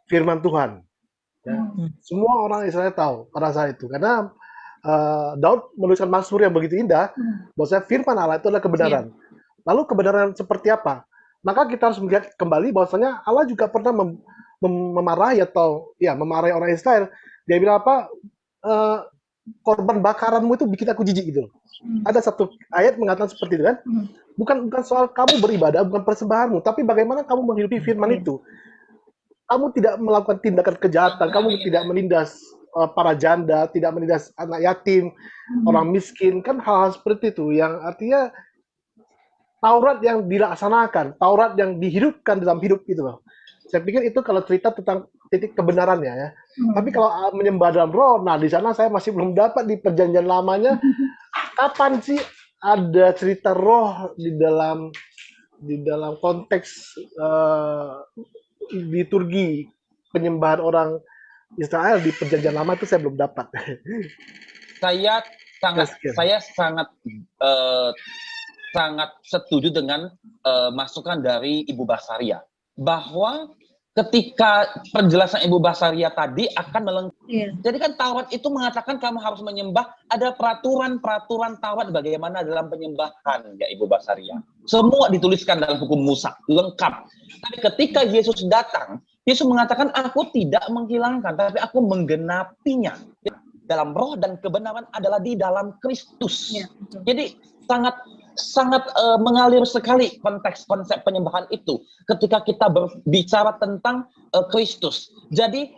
firman Tuhan. Ya. Semua orang Israel tahu pada saat itu. Karena Daud menuliskan mazmur yang begitu indah, bahwasanya firman Allah itu adalah kebenaran. Lalu kebenaran seperti apa? Maka kita harus melihat kembali bahwasanya Allah juga pernah memarahi memarahi orang Israel. Dia bilang apa? Korban bakaranmu itu bikin aku jijik gitu. Ada satu ayat mengatakan seperti itu kan? Bukan soal kamu beribadah, bukan persembahanmu, tapi bagaimana kamu menghidupi firman itu. Kamu tidak melakukan tindakan kejahatan, kamu tidak menindas para janda, tidak menindas anak yatim, orang miskin, kan hal-hal seperti itu yang artinya Taurat yang dilaksanakan, Taurat yang dihidupkan dalam hidup gitu loh. Saya pikir itu kalau cerita tentang titik kebenarannya ya. Tapi kalau menyembah dalam roh, nah di sana saya masih belum dapat di perjanjian lamanya kapan sih ada cerita roh di dalam konteks liturgi penyembahan orang Israel di perjanjian lama itu saya belum dapat. Saya sangat setuju dengan masukan dari Ibu Basaria bahwa ketika penjelasan Ibu Basaria tadi akan melengkapi. Jadi kan Taurat itu mengatakan kamu harus menyembah, ada peraturan Taurat bagaimana dalam penyembahan ya Ibu Basaria. Semua dituliskan dalam hukum Musa, lengkap. Tapi ketika Yesus datang, Yesus mengatakan aku tidak menghilangkan, tapi aku menggenapinya. Dalam roh dan kebenaran adalah di dalam Kristus. Ya, jadi sangat mengalir sekali konsep penyembahan itu ketika kita berbicara tentang Kristus. Jadi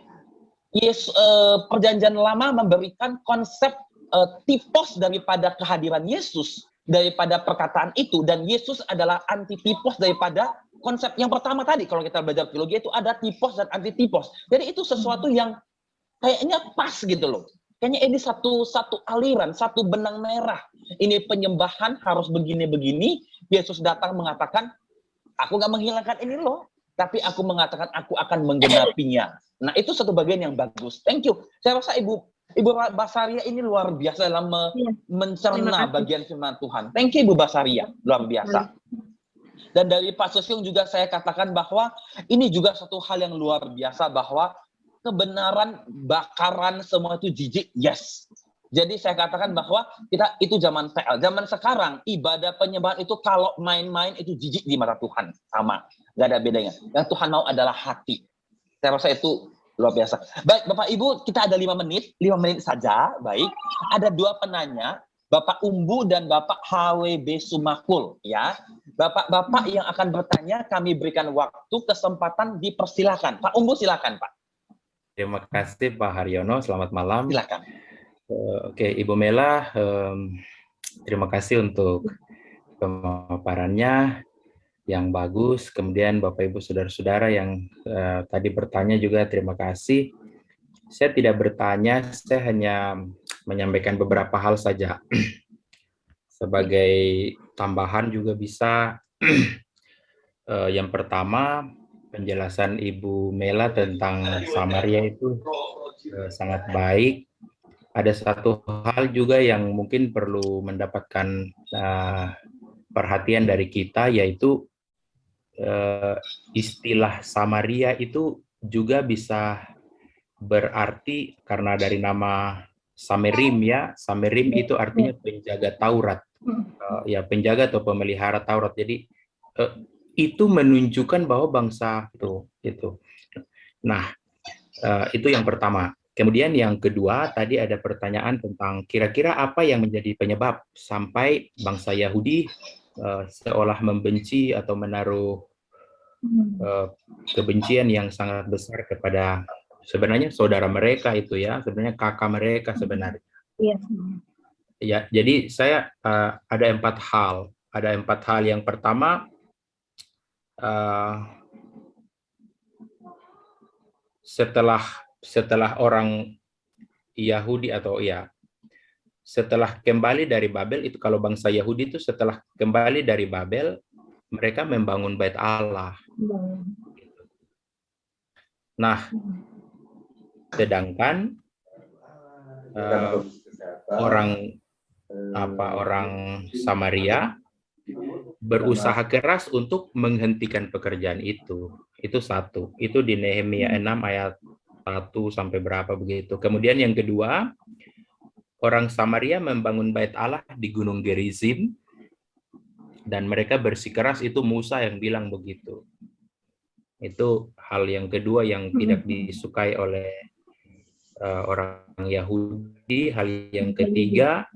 perjanjian lama memberikan konsep tipos daripada kehadiran Yesus, daripada perkataan itu, dan Yesus adalah antitipos daripada konsep yang pertama tadi. Kalau kita belajar teologi itu ada tipos dan antitipos. Jadi itu sesuatu yang kayaknya pas gitu loh. Kayaknya ini satu aliran, satu benang merah. Ini penyembahan harus begini-begini. Yesus datang mengatakan, aku nggak menghilangkan ini loh, tapi aku mengatakan aku akan menggenapinya. Nah itu satu bagian yang bagus. Thank you. Saya rasa Ibu Basaria ini luar biasa dalam mencerna bagian firman Tuhan. Thank you Ibu Basaria, luar biasa. Dan dari Pak Susyung juga saya katakan bahwa ini juga satu hal yang luar biasa bahwa kebenaran, bakaran, semua itu jijik, yes. Jadi saya katakan bahwa kita itu zaman PL. Zaman sekarang, ibadah penyembahan itu kalau main-main itu jijik di mata Tuhan. Sama, nggak ada bedanya. Yang Tuhan mau adalah hati. Saya rasa itu luar biasa. Baik, Bapak Ibu, kita ada 5 menit saja. Baik, ada 2 penanya, Bapak Umbu dan Bapak HWB Sumakul. Ya, Bapak-bapak yang akan bertanya, kami berikan waktu, kesempatan, dipersilakan. Pak Umbu, silakan Pak. Terima kasih Pak Haryono, selamat malam. Silakan. Oke, Ibu Mela, terima kasih untuk pemaparannya yang bagus. Kemudian Bapak Ibu saudara-saudara yang tadi bertanya juga terima kasih. Saya tidak bertanya, saya hanya menyampaikan beberapa hal saja. Sebagai tambahan juga bisa. Yang pertama, penjelasan Ibu Mela tentang Samaria itu sangat baik. Ada satu hal juga yang mungkin perlu mendapatkan perhatian dari kita, yaitu istilah Samaria itu juga bisa berarti karena dari nama Samerim ya, Samerim itu artinya penjaga Taurat, ya penjaga atau pemelihara Taurat. Jadi itu menunjukkan bahwa bangsa itu. Nah, itu yang pertama. Kemudian yang kedua, tadi ada pertanyaan tentang kira-kira apa yang menjadi penyebab sampai bangsa Yahudi seolah membenci atau menaruh kebencian yang sangat besar kepada sebenarnya saudara mereka itu ya, sebenarnya kakak mereka sebenarnya. Iya. Ya, jadi saya ada 4 hal. Ada 4 hal. Yang pertama, setelah orang Yahudi atau ya setelah kembali dari Babel itu, kalau bangsa Yahudi itu setelah kembali dari Babel mereka membangun bait Allah. Nah, sedangkan orang Samaria berusaha keras untuk menghentikan pekerjaan itu. Itu satu. Itu di Nehemia 6 ayat 1 sampai berapa begitu. Kemudian yang kedua, orang Samaria membangun bait Allah di Gunung Gerizim dan mereka bersikeras, itu Musa yang bilang begitu. Itu hal yang kedua yang tidak disukai oleh orang Yahudi. Hal yang ketiga,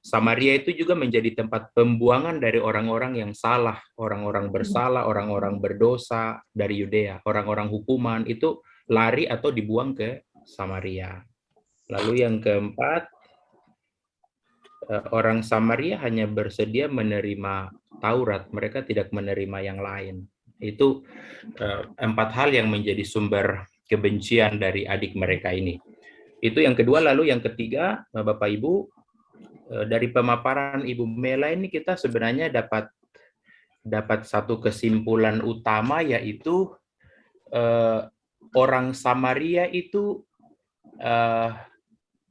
Samaria itu juga menjadi tempat pembuangan dari orang-orang yang salah, orang-orang bersalah, orang-orang berdosa dari Yudea, orang-orang hukuman itu lari atau dibuang ke Samaria. Lalu yang keempat, orang Samaria hanya bersedia menerima Taurat, mereka tidak menerima yang lain. Itu 4 hal yang menjadi sumber kebencian dari adik mereka ini. Itu yang kedua. Lalu yang ketiga, Bapak Ibu, dari pemaparan Ibu Mela ini kita sebenarnya dapat satu kesimpulan utama, yaitu orang Samaria itu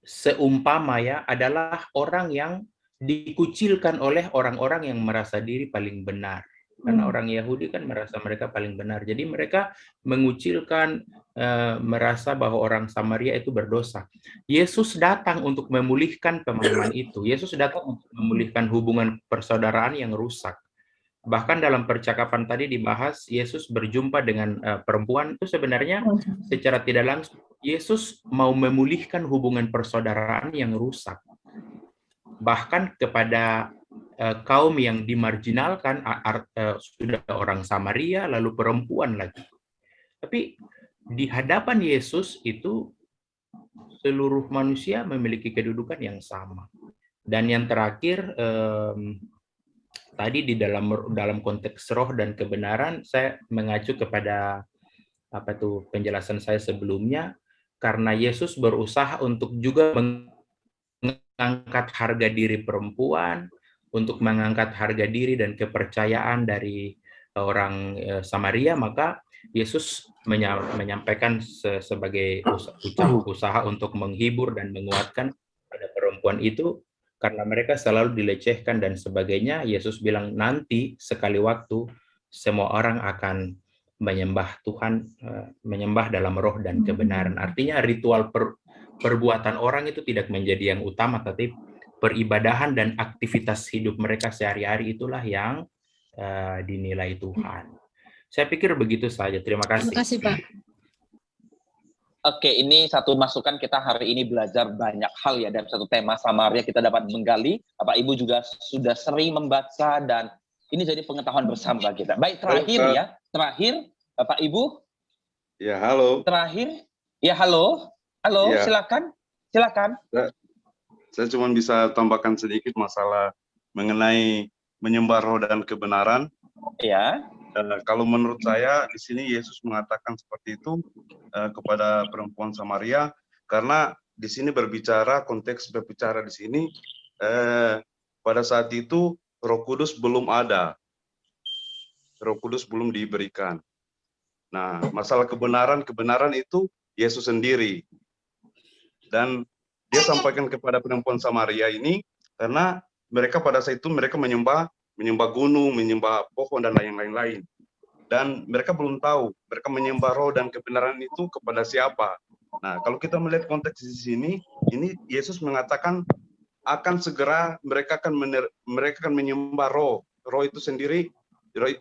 seumpama ya adalah orang yang dikucilkan oleh orang-orang yang merasa diri paling benar. Karena orang Yahudi kan merasa mereka paling benar. Jadi mereka mengucilkan, merasa bahwa orang Samaria itu berdosa. Yesus datang untuk memulihkan pemahaman itu. Yesus datang untuk memulihkan hubungan persaudaraan yang rusak. Bahkan dalam percakapan tadi dibahas, Yesus berjumpa dengan perempuan itu sebenarnya secara tidak langsung Yesus mau memulihkan hubungan persaudaraan yang rusak. Bahkan kepada kaum yang dimarginalkan, sudah orang Samaria, lalu perempuan lagi. Tapi di hadapan Yesus itu seluruh manusia memiliki kedudukan yang sama. Dan yang terakhir, tadi di dalam konteks roh dan kebenaran, saya mengacu kepada penjelasan saya sebelumnya, karena Yesus berusaha untuk juga mengangkat harga diri perempuan, untuk mengangkat harga diri dan kepercayaan dari orang Samaria, maka Yesus menyampaikan sebagai usaha untuk menghibur dan menguatkan pada perempuan itu, karena mereka selalu dilecehkan dan sebagainya. Yesus bilang nanti sekali waktu semua orang akan menyembah Tuhan, menyembah dalam roh dan kebenaran. Artinya ritual perbuatan orang itu tidak menjadi yang utama, tapi peribadahan dan aktivitas hidup mereka sehari-hari itulah yang dinilai Tuhan. Saya pikir begitu saja. Terima kasih. Terima kasih, Pak. Oke, ini satu masukan, kita hari ini belajar banyak hal ya dari satu tema Samaria, kita dapat menggali. Bapak Ibu juga sudah sering membaca dan ini jadi pengetahuan bersama kita. Baik, terakhir ya. Terakhir, Bapak Ibu. Ya, halo. Terakhir. Ya, halo. Halo, ya. Silakan. Silakan. Saya cuma bisa tambahkan sedikit masalah mengenai menyembah roh dan kebenaran. Ya. Kalau menurut saya di sini Yesus mengatakan seperti itu kepada perempuan Samaria, karena di sini konteks berbicara di sini pada saat itu Roh Kudus belum ada, Roh Kudus belum diberikan. Nah, masalah kebenaran itu Yesus sendiri, dan dia sampaikan kepada perempuan Samaria ini karena mereka pada saat itu mereka menyembah gunung, menyembah pohon dan lain-lain. Dan mereka belum tahu mereka menyembah roh dan kebenaran itu kepada siapa. Nah, kalau kita melihat konteks di sini, ini Yesus mengatakan akan segera mereka akan menyembah roh. Roh itu sendiri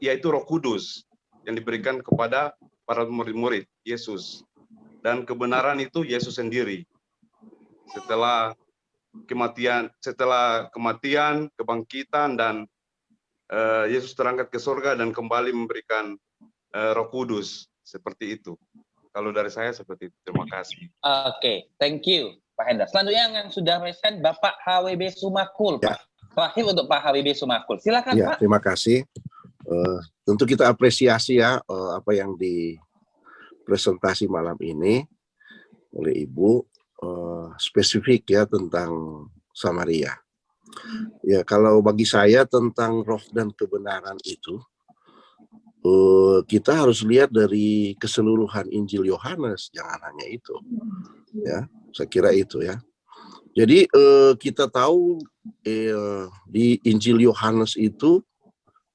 yaitu Roh Kudus yang diberikan kepada para murid-murid Yesus. Dan kebenaran itu Yesus sendiri. Setelah kematian, kebangkitan, dan Yesus terangkat ke surga dan kembali memberikan Roh Kudus, seperti itu. Kalau dari saya seperti itu. Terima kasih. Oke, thank you Pak Hendra. Selanjutnya yang sudah resen Bapak HWB Sumakul, Pak. Terakhir untuk Pak HWB Sumakul. Silakan, Ya, Pak. terima kasih. Tentu kita apresiasi ya apa yang dipresentasi malam ini oleh Ibu, spesifik ya tentang Samaria. Ya, kalau bagi saya tentang roh dan kebenaran itu, kita harus lihat dari keseluruhan Injil Yohanes, jangan hanya itu. Ya, saya kira itu ya. Jadi kita tahu di Injil Yohanes itu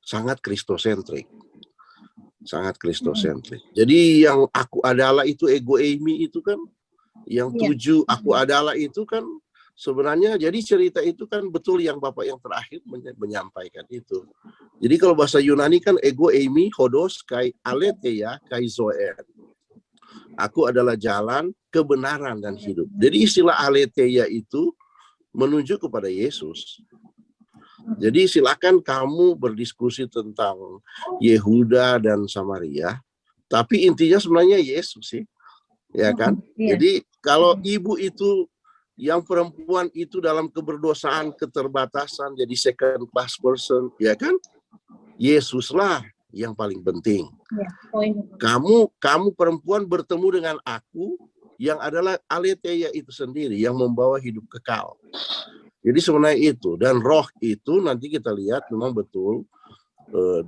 sangat kristosentrik. Sangat kristosentrik. Jadi yang aku adalah itu ego eimi itu kan, yang 7 aku adalah itu kan sebenarnya, jadi cerita itu kan betul yang Bapak yang terakhir menyampaikan itu. Jadi kalau bahasa Yunani kan ego eimi hodos kai aletheia kai zoe. Aku adalah jalan, kebenaran, dan hidup. Jadi istilah aletheia itu menunjuk kepada Yesus. Jadi silakan kamu berdiskusi tentang Yehuda dan Samaria, tapi intinya sebenarnya Yesus sih, ya kan? Jadi kalau ibu itu, yang perempuan itu dalam keberdosaan, keterbatasan, jadi second class person, ya kan? Yesuslah yang paling penting. Kamu perempuan bertemu dengan aku, yang adalah aletheia itu sendiri, yang membawa hidup kekal. Jadi sebenarnya itu, dan roh itu nanti kita lihat memang betul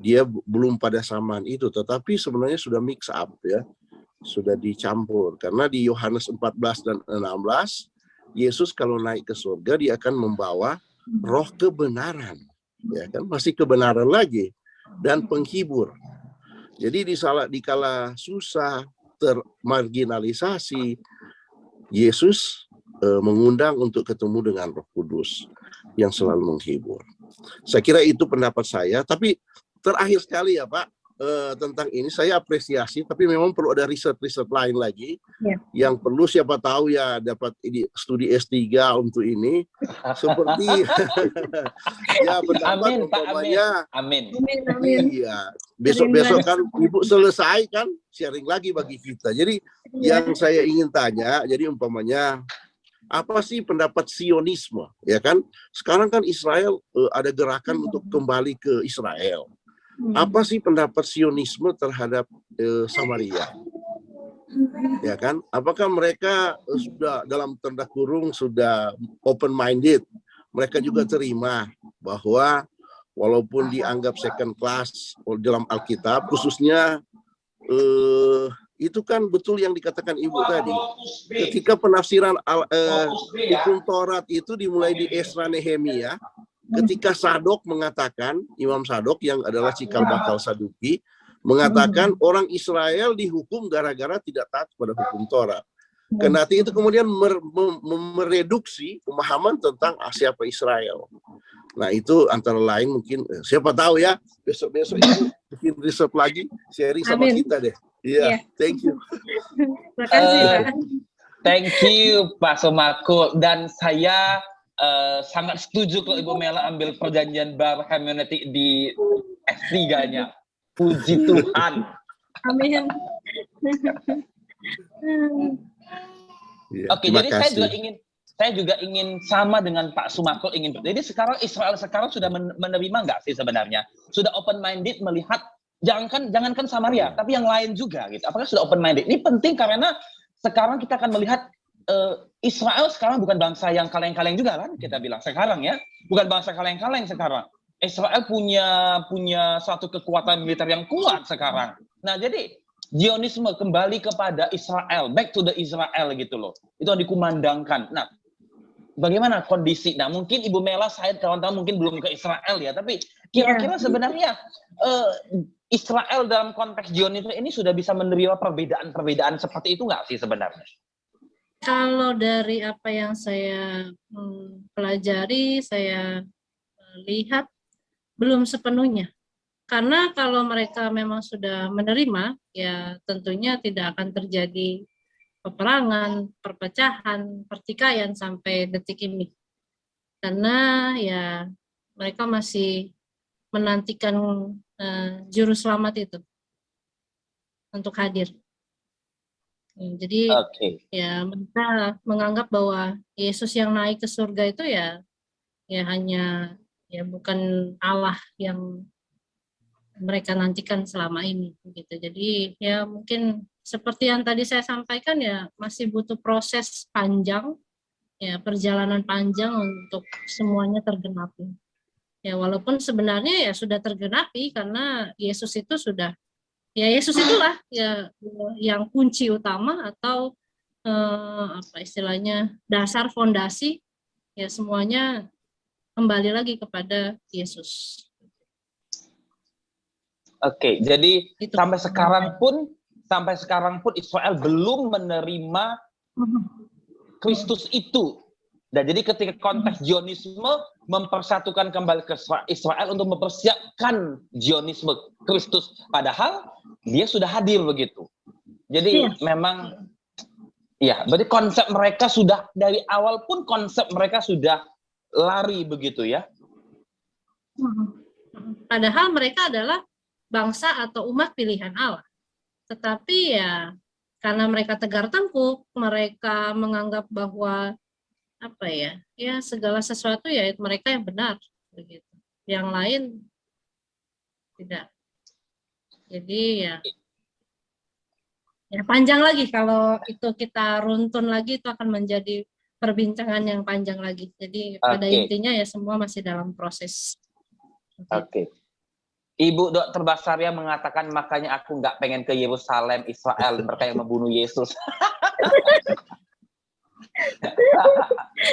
dia belum pada samaan itu, tetapi sebenarnya sudah mix up ya, sudah dicampur. Karena di Yohanes 14 dan 16, Yesus kalau naik ke surga dia akan membawa roh kebenaran, ya kan, masih kebenaran lagi, dan penghibur. Jadi di kala susah, termarginalisasi, Yesus mengundang untuk ketemu dengan Roh Kudus yang selalu menghibur. Saya kira itu pendapat saya. Tapi terakhir sekali ya Pak, tentang ini saya apresiasi, tapi memang perlu ada riset lain lagi yang perlu, siapa tahu ya dapat ini studi S3 untuk ini seperti ya pendapat umpamanya. Amin. Iya, besok kan Ibu selesai kan sharing lagi bagi kita. Jadi yang saya ingin tanya, jadi umpamanya apa sih pendapat Sionisme, ya kan? Sekarang kan Israel ada gerakan untuk kembali ke Israel. Apa sih pendapat Sionisme terhadap Samaria? Ya kan? Apakah mereka sudah dalam tanda kurung sudah open minded? Mereka juga terima bahwa walaupun dianggap second class dalam Alkitab, khususnya itu kan betul yang dikatakan Ibu tadi. Ketika penafsiran hukum Taurat itu dimulai di Esra Nehemia, ketika Sadok mengatakan, Imam Sadok yang adalah cikal bakal Saduki, mengatakan orang Israel dihukum gara-gara tidak taat pada hukum Taurat. Kendati itu kemudian mereduksi pemahaman tentang siapa Israel. Nah itu antara lain mungkin, siapa tahu ya, besok-besok Ibu bikin riset lagi, sharing sama kita deh. Iya, thank you. Terima kasih, Pak. Thank you, Pak Sumakul. Dan saya sangat setuju kalau Ibu Mela ambil perjanjian baru community di S3-nya. Puji Tuhan. Amin. Oke, jadi saya juga ingin sama dengan Pak Sumakul ingin. Jadi sekarang Israel sudah menerima nggak sih sebenarnya? Sudah open minded melihat jangankan Samaria, tapi yang lain juga gitu. Apakah sudah open minded? Ini penting karena sekarang kita akan melihat Israel sekarang bukan bangsa yang kaleng-kaleng juga kan, kita bilang sekarang ya, bukan bangsa kaleng-kaleng sekarang. Israel punya suatu kekuatan militer yang kuat sekarang. Nah, jadi Zionisme kembali kepada Israel, back to the Israel gitu loh. Itu yang dikumandangkan. Nah, bagaimana kondisi? Nah, mungkin Ibu Mela, saya kawan-kawan mungkin belum ke Israel ya, tapi kira-kira sebenarnya Israel dalam konteks Zionisme ini sudah bisa menerima perbedaan-perbedaan seperti itu nggak sih sebenarnya? Kalau dari apa yang saya pelajari, saya lihat belum sepenuhnya. Karena kalau mereka memang sudah menerima, ya tentunya tidak akan terjadi peperangan, perpecahan, pertikaian sampai detik ini. Karena ya mereka masih menantikan juru selamat itu untuk hadir. Jadi ya mereka menganggap bahwa Yesus yang naik ke surga itu ya hanya ya bukan Allah yang mereka nantikan selama ini gitu. Jadi ya mungkin seperti yang tadi saya sampaikan ya masih butuh proses panjang ya, perjalanan panjang untuk semuanya tergenapi. Ya walaupun sebenarnya ya sudah tergenapi karena Yesus itu sudah Yesus itulah ya yang kunci utama atau apa istilahnya dasar fondasi ya semuanya kembali lagi kepada Yesus. Oke, jadi sampai sekarang pun Israel belum menerima Kristus itu. Dan jadi ketika konteks Zionisme mempersatukan kembali ke Israel untuk mempersiapkan Zionisme Kristus, padahal dia sudah hadir begitu. Jadi memang ya, berarti konsep mereka sudah dari awal pun konsep mereka sudah lari begitu ya. Padahal mereka adalah bangsa atau umat pilihan Allah. Tetapi ya karena mereka tegar tengkuk, mereka menganggap bahwa apa ya segala sesuatu ya mereka yang benar begitu. Yang lain tidak. Jadi ya panjang lagi kalau itu kita runtun lagi itu akan menjadi perbincangan yang panjang lagi. Jadi pada intinya ya semua masih dalam proses. Oke. Ibu Dr. Basaria mengatakan makanya aku nggak pengen ke Yerusalem, Israel, mereka yang membunuh Yesus.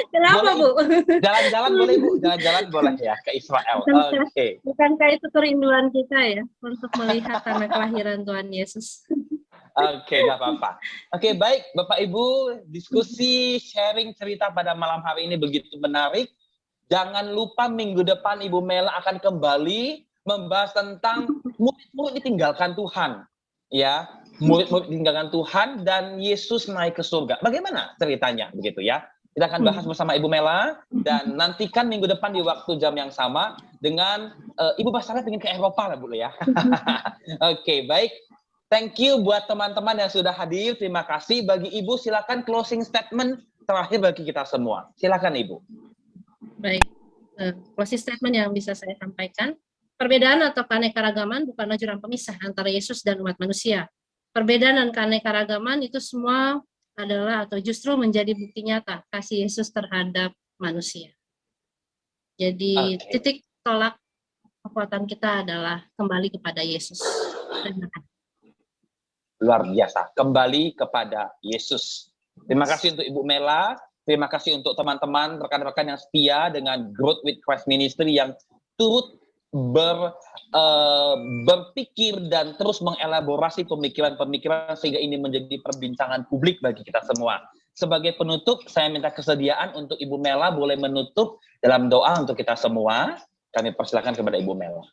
Kenapa boleh, Bu? Jalan-jalan boleh Bu, jalan-jalan boleh ya ke Israel. Oke. Bukankah itu kerinduan kita ya untuk melihat tanah kelahiran Tuhan Yesus? Oke, nggak apa-apa. Oke, baik Bapak Ibu, diskusi sharing cerita pada malam hari ini begitu menarik. Jangan lupa minggu depan Ibu Mela akan kembali membahas tentang murid-murid ditinggalkan Tuhan. Ya, murid-murid ditinggalkan Tuhan dan Yesus naik ke surga. Bagaimana ceritanya begitu ya? Kita akan bahas bersama Ibu Mela dan nantikan minggu depan di waktu jam yang sama dengan Ibu Basaria pengen ke Eropa lah Bu ya. Oke, baik. Thank you buat teman-teman yang sudah hadir. Terima kasih. Bagi Ibu silakan closing statement terakhir bagi kita semua. Silakan Ibu. Baik. Closing statement yang bisa saya sampaikan. Perbedaan atau keanekaragaman bukanlah jurang pemisah antara Yesus dan umat manusia. Perbedaan dan keanekaragaman itu semua adalah atau justru menjadi bukti nyata kasih Yesus terhadap manusia. Jadi titik tolak kekuatan kita adalah kembali kepada Yesus. Terima kasih. Luar biasa, kembali kepada Yesus. Terima kasih untuk Ibu Mela, terima kasih untuk teman-teman, rekan-rekan yang setia dengan Growth with Christ Ministry yang turut berpikir dan terus mengelaborasi pemikiran-pemikiran sehingga ini menjadi perbincangan publik bagi kita semua. Sebagai penutup, saya minta kesediaan untuk Ibu Mela boleh menutup dalam doa untuk kita semua. Kami persilakan kepada Ibu Mela.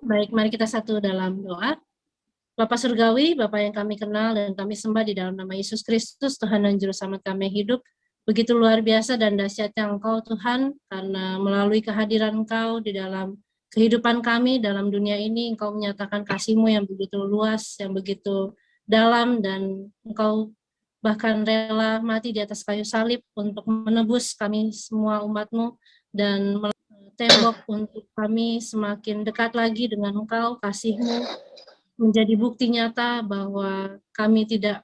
Baik, mari kita satu dalam doa. Bapa Surgawi, Bapa yang kami kenal dan kami sembah di dalam nama Yesus Kristus, Tuhan dan Juru Selamat kami hidup. Begitu luar biasa dan dahsyatnya Engkau Tuhan, karena melalui kehadiran Engkau di dalam kehidupan kami dalam dunia ini, Engkau menyatakan kasih-Mu yang begitu luas, yang begitu dalam, dan Engkau bahkan rela mati di atas kayu salib untuk menebus kami semua umat-Mu, dan tembok untuk kami semakin dekat lagi dengan Engkau, kasih-Mu menjadi bukti nyata bahwa kami tidak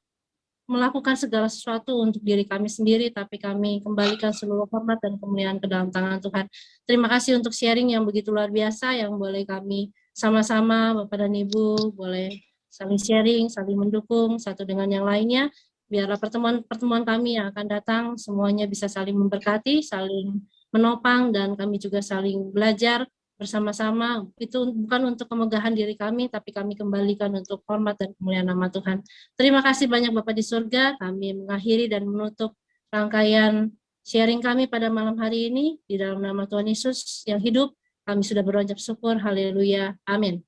melakukan segala sesuatu untuk diri kami sendiri, tapi kami kembalikan seluruh hormat dan kemuliaan ke dalam tangan Tuhan. Terima kasih untuk sharing yang begitu luar biasa, yang boleh kami sama-sama, Bapak dan Ibu, boleh saling sharing, saling mendukung, satu dengan yang lainnya. Biarlah pertemuan-pertemuan kami yang akan datang, semuanya bisa saling memberkati, saling menopang, dan kami juga saling belajar bersama-sama. Itu bukan untuk kemegahan diri kami, tapi kami kembalikan untuk hormat dan kemuliaan nama Tuhan. Terima kasih banyak Bapak di surga. Kami mengakhiri dan menutup rangkaian sharing kami pada malam hari ini. Di dalam nama Tuhan Yesus yang hidup, kami sudah berucap syukur. Haleluya. Amin.